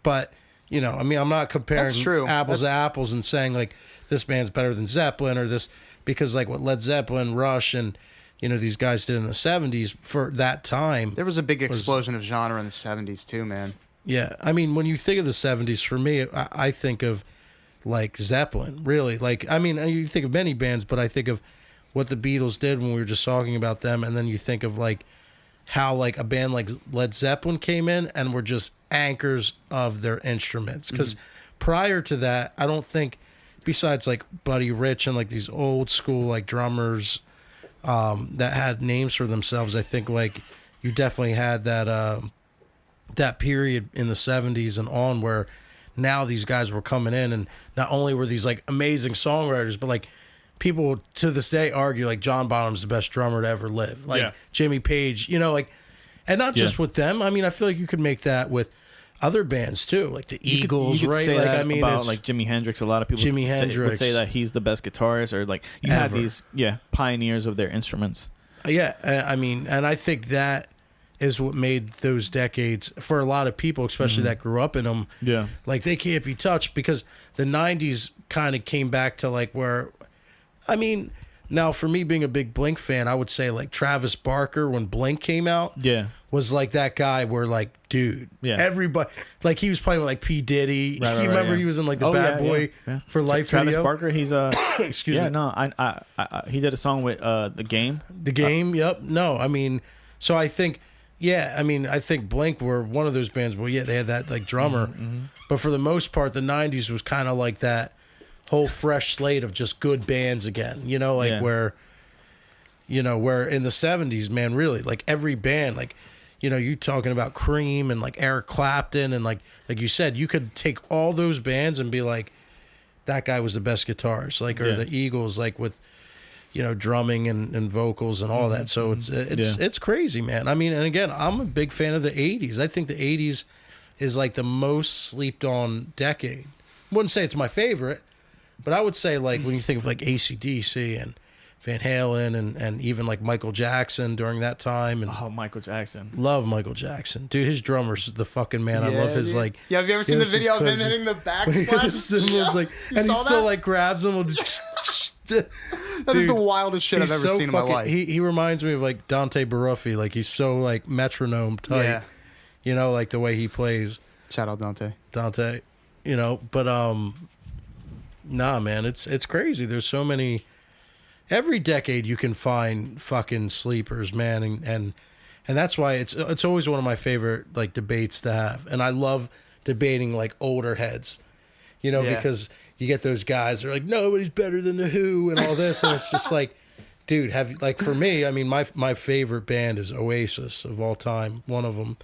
S3: But you know, I mean, I'm not comparing
S1: That's true.
S3: apples to apples and saying like this band's better than Zeppelin or this, because like what Led Zeppelin, Rush, and you know these guys did in the '70s for that time.
S1: There was a big explosion of genre in the '70s too, man.
S3: Yeah, I mean, when you think of the '70s, for me, I think of like Zeppelin, really. Like, I mean, you think of many bands, but I think of what the Beatles did when we were just talking about them, and then you think of like how like a band like Led Zeppelin came in and were just anchors of their instruments. Because prior to that, I don't think, besides like Buddy Rich and like these old school like drummers that had names for themselves, I think like you definitely had that period in the '70s and on where now these guys were coming in, and not only were these like amazing songwriters, but like people to this day argue like John Bonham's the best drummer to ever live, like Jimmy Page, you know, like, and not just with them. I mean, I feel like you could make that with other bands too, like the Eagles,
S2: you could
S3: right?
S2: Say
S3: like,
S2: that
S3: I mean,
S2: about
S3: it's
S2: like Jimi Hendrix. A lot of people would say that he's the best guitarist, or like you have these pioneers of their instruments.
S3: Yeah, I mean, and I think that is what made those decades for a lot of people, especially that grew up in them.
S2: Yeah,
S3: like they can't be touched, because the '90s kind of came back to like where, I mean, now for me being a big Blink fan, I would say like Travis Barker when Blink came out.
S2: Yeah.
S3: Was like that guy where like, dude, everybody, like he was playing with like P. Diddy.
S2: Right,
S3: you remember he was in like the Bad Boy for Life
S2: Travis
S3: video?
S2: Barker, he's
S3: excuse me.
S2: No, I he did a song with The Game.
S3: The Game, yep. No, I mean, so I think, I mean, I think Blink were one of those bands. Well, they had that like drummer, but for the most part, the '90s was kind of like that whole fresh slate of just good bands again. You know, like where in the '70s, man, really, like every band, like. You know, you talking about Cream and like Eric Clapton and like you said, you could take all those bands and be like, that guy was the best guitarist, like, or the Eagles, like with, you know, drumming and vocals and all that. So it's crazy, man. I mean, and again, I'm a big fan of the '80s. I think the '80s is like the most slept on decade. Wouldn't say it's my favorite, but I would say like when you think of like AC/DC and Van Halen and even like Michael Jackson during that time. And
S2: Michael Jackson.
S3: Love Michael Jackson. Dude, his drummer's the fucking man. I love his like...
S1: Yeah, have you ever seen the video of him hitting the backsplash?
S3: Like, and he still like grabs them.
S1: That is the wildest shit I've ever seen in my life.
S3: He reminds me of like Dante Baruffi. Like he's so like metronome tight. Yeah. You know, like the way he plays.
S1: Shout out Dante.
S3: Dante. You know, but nah, man, it's crazy. There's so many... Every decade you can find fucking sleepers, man, and that's why it's always one of my favorite like debates to have. And I love debating like older heads, you know, because you get those guys that are like nobody's better than the Who and all this, and it's just like, dude, like for me, I mean, my favorite band is Oasis of all time, one of them,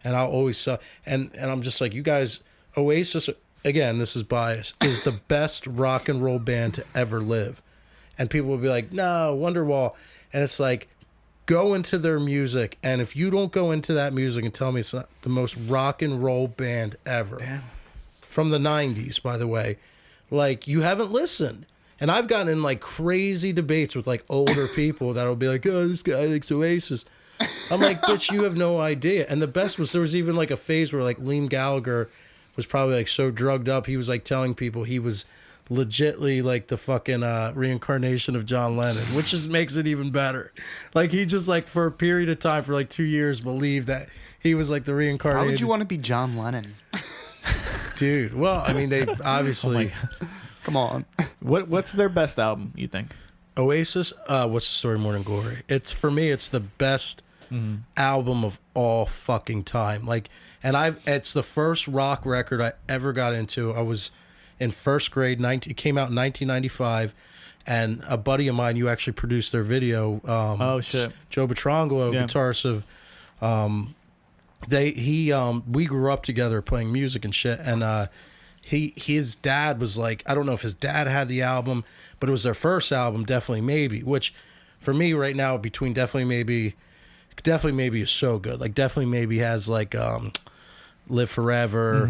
S3: and I'll always and I'm just like, you guys, Oasis, again, this is bias, is the best rock and roll band to ever live. And people will be like, no, Wonderwall. And it's like, go into their music. And if you don't go into that music and tell me it's not the most rock and roll band ever.
S2: Damn.
S3: From the 90s, by the way, like, you haven't listened. And I've gotten in like crazy debates with like older people that'll be like, oh, this guy likes Oasis. I'm like, bitch, you have no idea. And the best was there was even like a phase where like Liam Gallagher was probably like so drugged up. He was like telling people he was legitly like the fucking reincarnation of John Lennon, which just makes it even better. Like he just like for a period of time for like 2 years believed that he was like the reincarnated.
S1: Why would you want to be John Lennon?
S3: Dude, well, I mean, they obviously
S1: come on.
S2: What's their best album, you think?
S3: Oasis, What's the Story, Morning Glory. It's for me, it's the best album of all fucking time. Like, and it's the first rock record I ever got into. I was in first grade. It came out in 1995, and a buddy of mine, you actually produced their video.
S2: Oh shit,
S3: Joe Petrangelo, guitarist of. We grew up together playing music and shit, and his dad was like, I don't know if his dad had the album, but it was their first album, Definitely Maybe, which for me right now between Definitely Maybe is so good. Like Definitely Maybe has like Live Forever,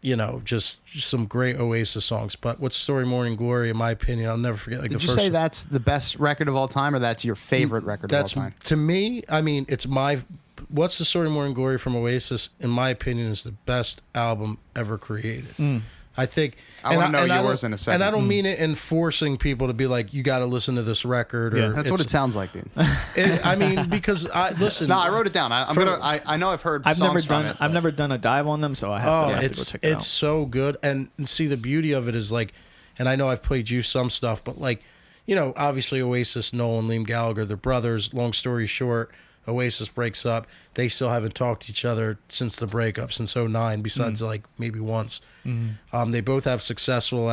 S3: you know, just some great Oasis songs. But What's the Story, Morning Glory, in my opinion, I'll never forget. Like,
S1: Did you say that's the best record of all time, or that's your favorite record of all time?
S3: To me, I mean, it's my What's the Story, Morning Glory from Oasis, in my opinion, is the best album ever created. I think.
S1: I want to know yours in a second.
S3: And I don't mean it in forcing people to be like, you got to listen to this record. Or
S1: that's what it sounds like, dude.
S3: I mean, because listen.
S1: No, I wrote it down. I know I've heard.
S2: I've never done a dive on them, so I have to go check it out.
S3: It's so good, and see, the beauty of it is like, and I know I've played you some stuff, but like, you know, obviously Oasis, Noel and Liam Gallagher, they're brothers. Long story short, Oasis breaks up. They still haven't talked to each other since the breakup, since 2009, besides like maybe once. They both have successful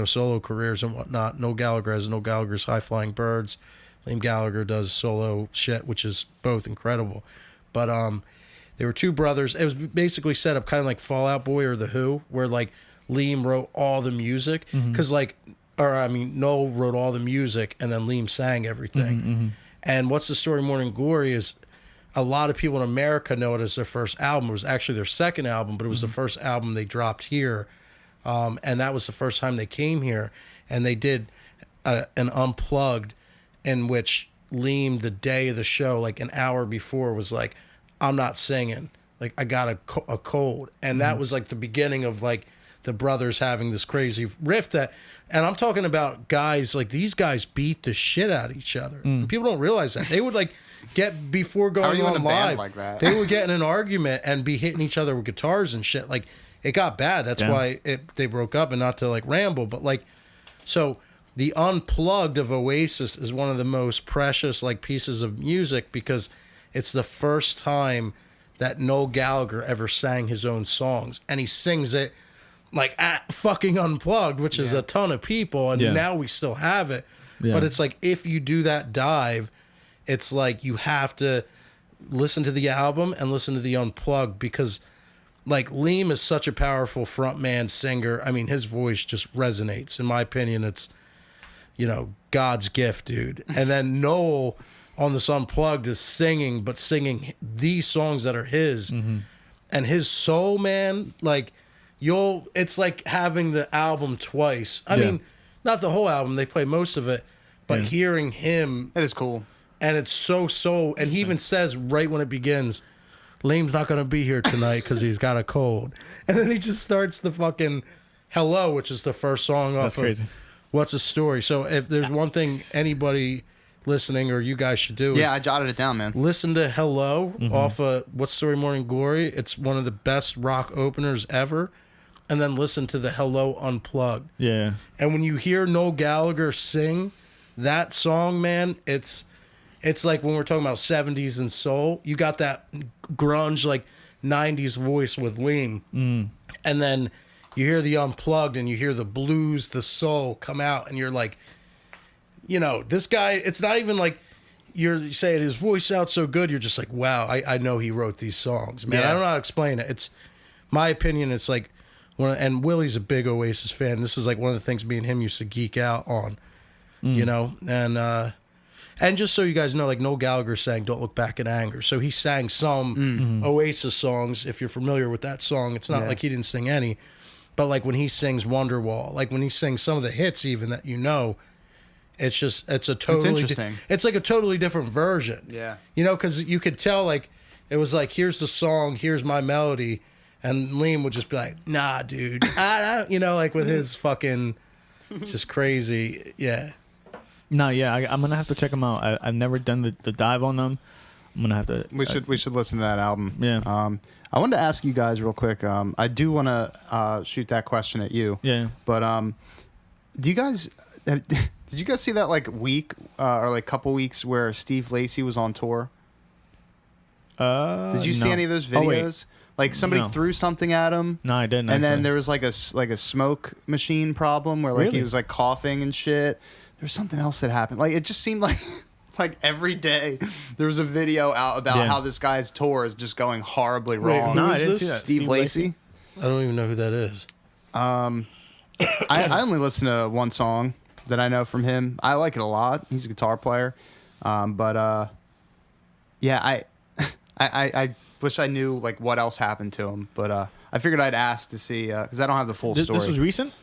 S3: solo careers and whatnot. Noel Gallagher has Noel Gallagher's High Flying Birds. Liam Gallagher does solo shit, which is both incredible. But they were two brothers. It was basically set up kind of like Fall Out Boy or The Who, where like Liam wrote all the music. Because Noel wrote all the music and then Liam sang everything. And What's the Story, Morning Glory is, a lot of people in America know it as their first album. It was actually their second album, but it was the first album they dropped here. And that was the first time they came here. And they did an unplugged in which Liam, the day of the show, like an hour before, was like, I'm not singing. Like, I got a cold. And that was like the beginning of like the brothers having this crazy riff that, and I'm talking about guys, like these guys beat the shit out of each other. And people don't realize that. They would like get, before going on live,
S1: like that?
S3: They would get in an argument and be hitting each other with guitars and shit. Like, it got bad. That's why they broke up, and not to like ramble, but like, so the unplugged of Oasis is one of the most precious like pieces of music, because it's the first time that Noel Gallagher ever sang his own songs, and he sings it like at fucking Unplugged, which is a ton of people, and now we still have it. But it's like, if you do that dive, it's like you have to listen to the album and listen to the Unplugged, because like Liam is such a powerful frontman singer. I mean, his voice just resonates. In my opinion, it's, you know, God's gift, dude. And then Noel on this Unplugged is singing, but singing these songs that are his. And his soul, man, like, it's like having the album twice. I mean, not the whole album, they play most of it, but hearing him,
S1: that is cool.
S3: And it's so soul. And he even says right when it begins, Liam's not going to be here tonight because he's got a cold. And then he just starts the fucking Hello, which is the first song off. That's crazy. What's the Story? So if there's one thing anybody listening or you guys should do,
S1: I jotted it down, man.
S3: Listen to Hello off of What's the Story, Morning Glory. It's one of the best rock openers ever. And then listen to the Hello Unplugged. Yeah. And when you hear Noel Gallagher sing that song, man, it's like when we're talking about 70s and soul, you got that grunge, like 90s voice with Liam. And then you hear the Unplugged and you hear the blues, the soul come out, and you're like, you know, this guy, it's not even like you're saying his voice sounds so good. You're just like, wow, I know he wrote these songs, man. I don't know how to explain it. It's my opinion. It's like, and Willie's a big Oasis fan. This is like one of the things me and him used to geek out on, you know? And just so you guys know, like Noel Gallagher sang Don't Look Back in Anger. So he sang some Oasis songs. If you're familiar with that song, it's not like he didn't sing any. But like when he sings Wonderwall, like when he sings some of the hits even that you know, it's a totally... It's interesting. It's like a totally different version. Yeah. You know, because you could tell like, it was like, here's the song, here's my melody. And Liam would just be like, nah, dude. You know, like with his fucking... just crazy. Yeah.
S2: No, I'm gonna have to check them out. I've never done the dive on them. I'm gonna have to.
S1: We should listen to that album. Yeah. I wanted to ask you guys real quick. I do want to shoot that question at you. Yeah. But do you guys did you guys see that like week or like couple weeks where Steve Lacy was on tour? Did you see any of those videos? Like somebody threw something at him.
S2: No, I didn't.
S1: And then there was like a smoke machine problem where like he was like coughing and shit. There's something else that happened. Like it just seemed like every day there was a video out about how this guy's tour is just going horribly wrong.
S2: No, I didn't see that.
S1: Steve Lacy.
S3: I don't even know who that is.
S1: I only listen to one song that I know from him. I like it a lot. He's a guitar player. But yeah, I wish I knew like what else happened to him. But I figured I'd ask to see because I don't have the full story.
S2: This was recent?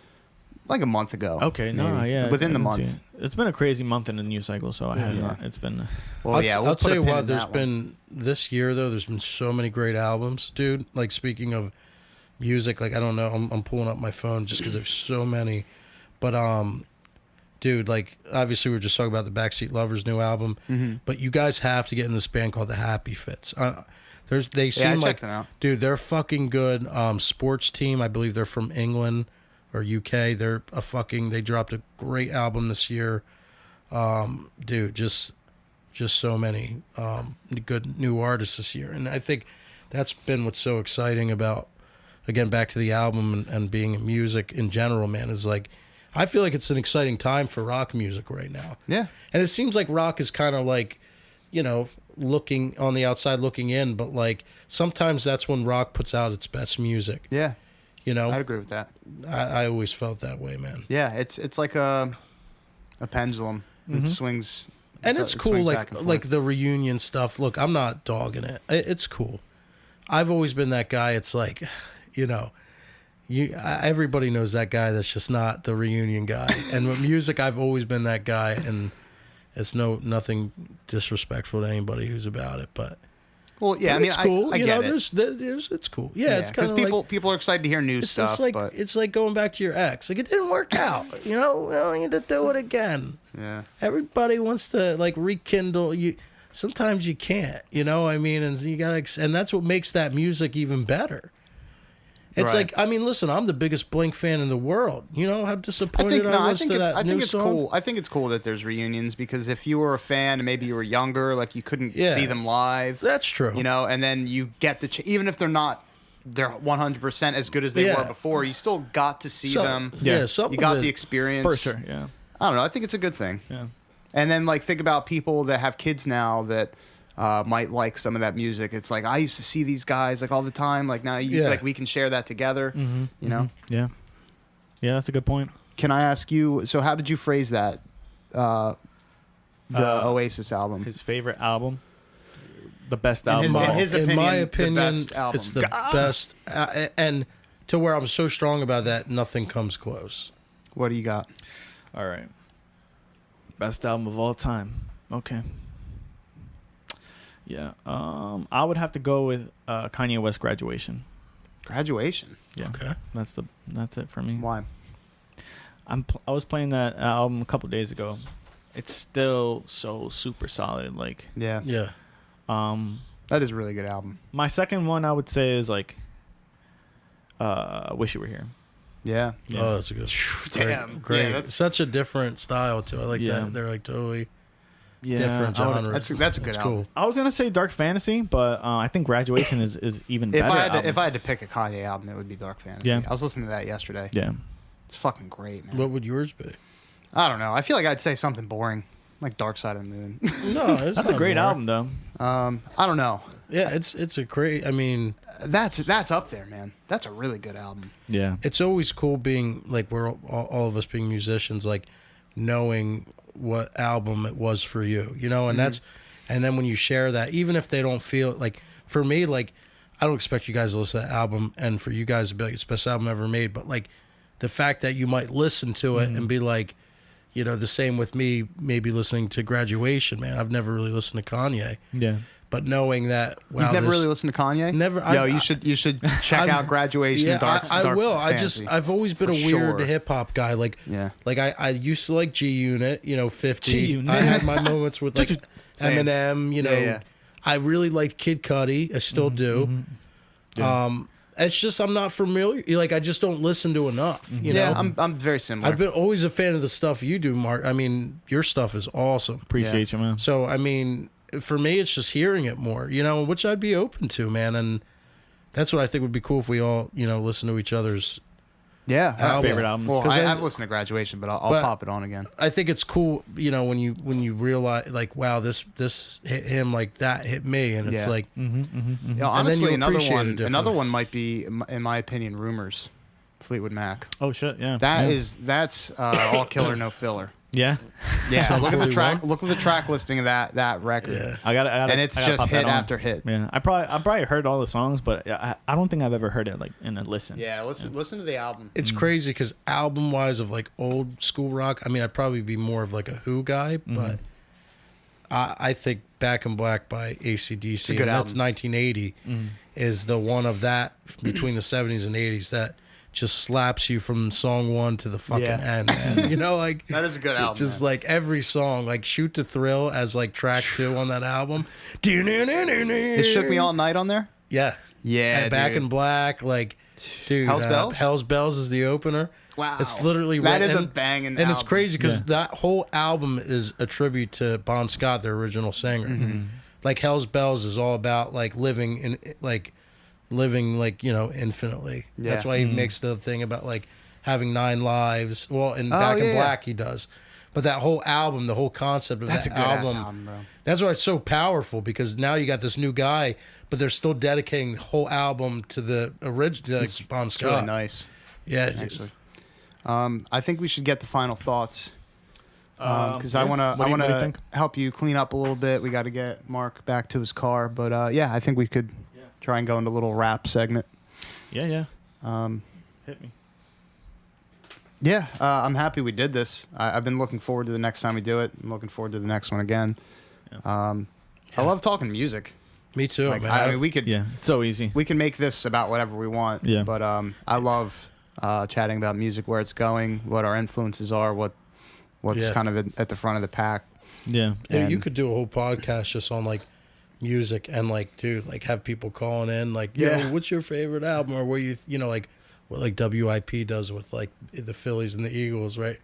S1: Like a month ago.
S2: Okay, no,
S1: maybe.
S2: yeah.
S1: Within the month.
S2: It's been a crazy month in the news cycle, so I have not. It's been.
S1: Well, yeah,
S3: I'll tell you what. There's been this year though. There's been so many great albums, dude. Like speaking of music, like I don't know. I'm pulling up my phone just because there's so many. But dude, like obviously we were just talking about the Backseat Lovers' new album, but you guys have to get in this band called the Happy Fits. They seem like,
S1: them out.
S3: Dude, they're fucking good. Sports team, I believe they're from England or UK. They dropped a great album this year. Dude, just so many good new artists this year, and I think that's been what's so exciting about, again, back to the album and being in music in general, man, is like I feel like it's an exciting time for rock music right now.
S1: Yeah,
S3: and it seems like rock is kind of like, looking on the outside looking in, but like sometimes that's when rock puts out its best music.
S1: Yeah, I'd agree with that.
S3: I always felt that way, man.
S1: Yeah, it's like a pendulum. It swings,
S3: and it's cool, like the reunion stuff. Look, I'm not dogging it. It's cool. I've always been that guy. It's like, everybody knows that guy that's just not the reunion guy. And with music, I've always been that guy, and it's nothing disrespectful to anybody who's about it, but.
S1: Well, yeah, I mean,
S3: it's cool.
S1: I get it.
S3: It's cool. Yeah, it's kind of
S1: because people are excited to hear new stuff.
S3: It's like going back to your ex. Like it didn't work out. We don't need to do it again.
S1: Yeah.
S3: Everybody wants to like rekindle. Sometimes you can't. I mean, and you gotta. And that's what makes that music even better. It's
S1: right.
S3: like, I mean, listen, I'm the biggest Blink fan in the world. You know how disappointed I was to that new song?
S1: Cool. I think it's cool that there's reunions because if you were a fan and maybe you were younger, like you couldn't see them live.
S3: That's true.
S1: And then you get even if they're 100% as good as they were before, you still got to see them.
S3: Yeah,
S1: you got the experience.
S2: For sure, yeah.
S1: I don't know. I think it's a good thing.
S2: Yeah.
S1: And then like think about people that have kids now that might like some of that music. It's like I used to see these guys like all the time. Like now like we can share that together.
S2: Yeah. Yeah, that's a good point.
S1: Can I ask you? So how did you phrase that? The Oasis album.
S2: His favorite album. The best album.
S1: In
S3: my opinion,
S1: the best album.
S3: it's the best. And to where I'm so strong about that, nothing comes close.
S1: What do you got?
S2: All right. Best album of all time. Okay. Yeah. I would have to go with Kanye West Graduation.
S1: Graduation.
S2: Yeah.
S3: Okay.
S2: That's it for me.
S1: Why?
S2: I was playing that album a couple days ago. It's still so super solid. Like
S1: Yeah. That is a really good album.
S2: My second one I would say is like Wish You Were Here.
S1: Yeah.
S3: Oh, that's a good.
S1: Damn.
S3: Great.
S1: Yeah, that's
S3: such a different style too. I like that. They're like totally different genres.
S1: That's a good album.
S3: Cool.
S2: I was gonna say Dark Fantasy, but I think Graduation is even better.
S1: If I had to pick a Kanye album, it would be Dark Fantasy.
S2: Yeah.
S1: I was listening to that yesterday.
S2: Yeah.
S1: It's fucking great, man.
S3: What would yours be?
S1: I don't know. I feel like I'd say something boring, like Dark Side of the Moon.
S3: No,
S2: that's a great album though.
S1: I don't know.
S3: Yeah, it's a great. I mean,
S1: that's up there, man. That's a really good album.
S2: Yeah.
S3: It's always cool being like we're all of us being musicians, like knowing what album it was for you, and that's, and then when you share that, even if they don't feel like, for me, like I don't expect you guys to listen to that album and for you guys to be like it's the best album ever made, but like the fact that you might listen to it and be like, the same with me, maybe listening to Graduation, man. I've never really listened to Kanye.
S2: Yeah.
S3: But knowing that, wow,
S1: you've never really listened to Kanye?
S3: Never.
S1: You should check out Graduation.
S3: Yeah,
S1: Dark
S3: I will.
S1: Fantasy.
S3: I've always been a weird hip hop guy. Like, like I used to like G Unit. 50.
S2: G-Unit.
S3: I had my moments with like Eminem. I really liked Kid Cudi. I still do.
S2: Yeah.
S3: It's just I'm not familiar. Like I just don't listen to enough. You know?
S1: I'm very similar.
S3: I've been always a fan of the stuff you do, Mark. I mean, your stuff is awesome.
S2: Appreciate you, man.
S3: So I mean, for me, it's just hearing it more, which I'd be open to, man. And that's what I think would be cool if we all, listen to each other's
S1: Yeah,
S2: favorite albums.
S1: Well,
S2: 'Cause
S1: I've listened to Graduation, but I'll pop it on again.
S3: I think it's cool, you know, when you realize like, wow, this hit him like that hit me, and it's like,
S1: Yeah, honestly, another one might be, in my opinion, Rumors, Fleetwood Mac.
S2: Oh shit, yeah.
S1: That's all killer, no filler.
S2: Yeah.
S1: Yeah, look at the track. Look at the track listing of that record.
S3: Yeah.
S2: I got
S1: and it's just hit after hit.
S2: Yeah, I probably heard all the songs, but I don't think I've ever heard it like in a listen.
S1: Yeah, listen to the album.
S3: It's crazy because album wise of like old school rock, I mean, I'd probably be more of like a Who guy, but I think Back in Black by AC/DC, and that's 1980, is the one of that between the 70s and 80s that just slaps you from song one to the fucking end, man. You know, like
S1: that is a good album.
S3: Just like every song, like Shoot to Thrill as like track 2 on that album.
S1: It Shook Me All Night on there.
S3: Yeah,
S1: yeah.
S3: And Back in Black, like, dude,
S1: Hell's Bells.
S3: Hell's Bells is the opener.
S1: Wow,
S3: it's literally
S1: that is a banging
S3: and
S1: album.
S3: it's crazy because that whole album is a tribute to Bon Scott, their original singer. Like Hell's Bells is all about like living like, you know, infinitely.
S1: Yeah.
S3: That's why he makes the thing about like having 9 lives. Well, in Back in Black he does. But that whole album, the whole concept of that album,
S1: bro.
S3: That's why it's so powerful, because now you got this new guy, but they're still dedicating the whole album to the original Bon Scott.
S1: It's really nice.
S3: Yeah,
S1: actually. I think we should get the final thoughts. Because I want to help you clean up a little bit. We got to get Mark back to his car, but I think we could try and go into a little rap segment.
S2: Yeah. Hit me.
S1: Yeah, I'm happy we did this. I've been looking forward to the next time we do it. I'm looking forward to the next one again. I love talking music.
S3: Me too,
S1: like,
S3: man.
S1: I mean, we could.
S2: Yeah, it's so easy.
S1: We can make this about whatever we want.
S2: Yeah.
S1: But I love chatting about music, where it's going, what our influences are, what's kind of at the front of the pack.
S2: Yeah.
S3: And you could do a whole podcast just on like music and like, dude, like have people calling in like, yo, what's your favorite album, or where you know, like what like WIP does with like the Phillies and the Eagles, right?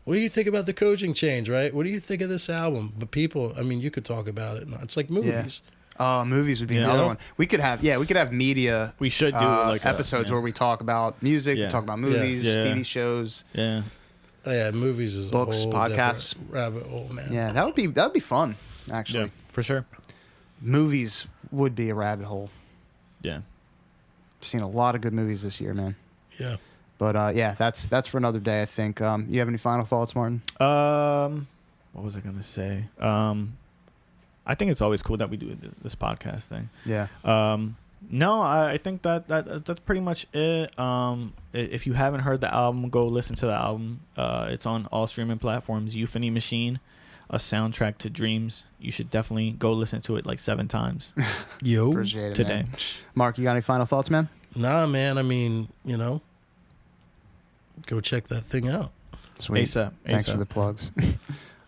S3: What do you think about the coaching change, right? What do you think of this album? But people, I mean, you could talk about it. It's like movies.
S1: Oh, movies would be another one. We could have media.
S2: We should do like
S1: episodes where we talk about music, we talk about movies, TV shows.
S2: Yeah.
S3: Oh, yeah, movies is
S1: books,
S3: a whole
S1: podcasts,
S3: rabbit hole, man.
S1: Yeah, that would be fun, actually.
S2: Yeah, for sure.
S1: Movies would be a rabbit hole.
S2: Yeah.
S1: Seen a lot of good movies this year, man.
S3: Yeah.
S1: But that's for another day, I think. You have any final thoughts, Martin?
S2: What was I gonna say? I think it's always cool that we do this podcast thing.
S1: Yeah.
S2: No, I think that's pretty much it. If you haven't heard the album, go listen to the album. It's on all streaming platforms. Euphony Machine, a soundtrack to dreams. You should definitely go listen to it like 7 times.
S3: Yo,
S1: appreciate it,
S2: today.
S1: Man. Mark, you got any final thoughts, man?
S3: Nah, man. I mean, you know, go check that thing out.
S1: Sweet.
S2: ASAP.
S1: Thanks for the plugs.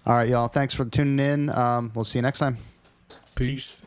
S1: All right, y'all. Thanks for tuning in. We'll see you next time.
S3: Peace.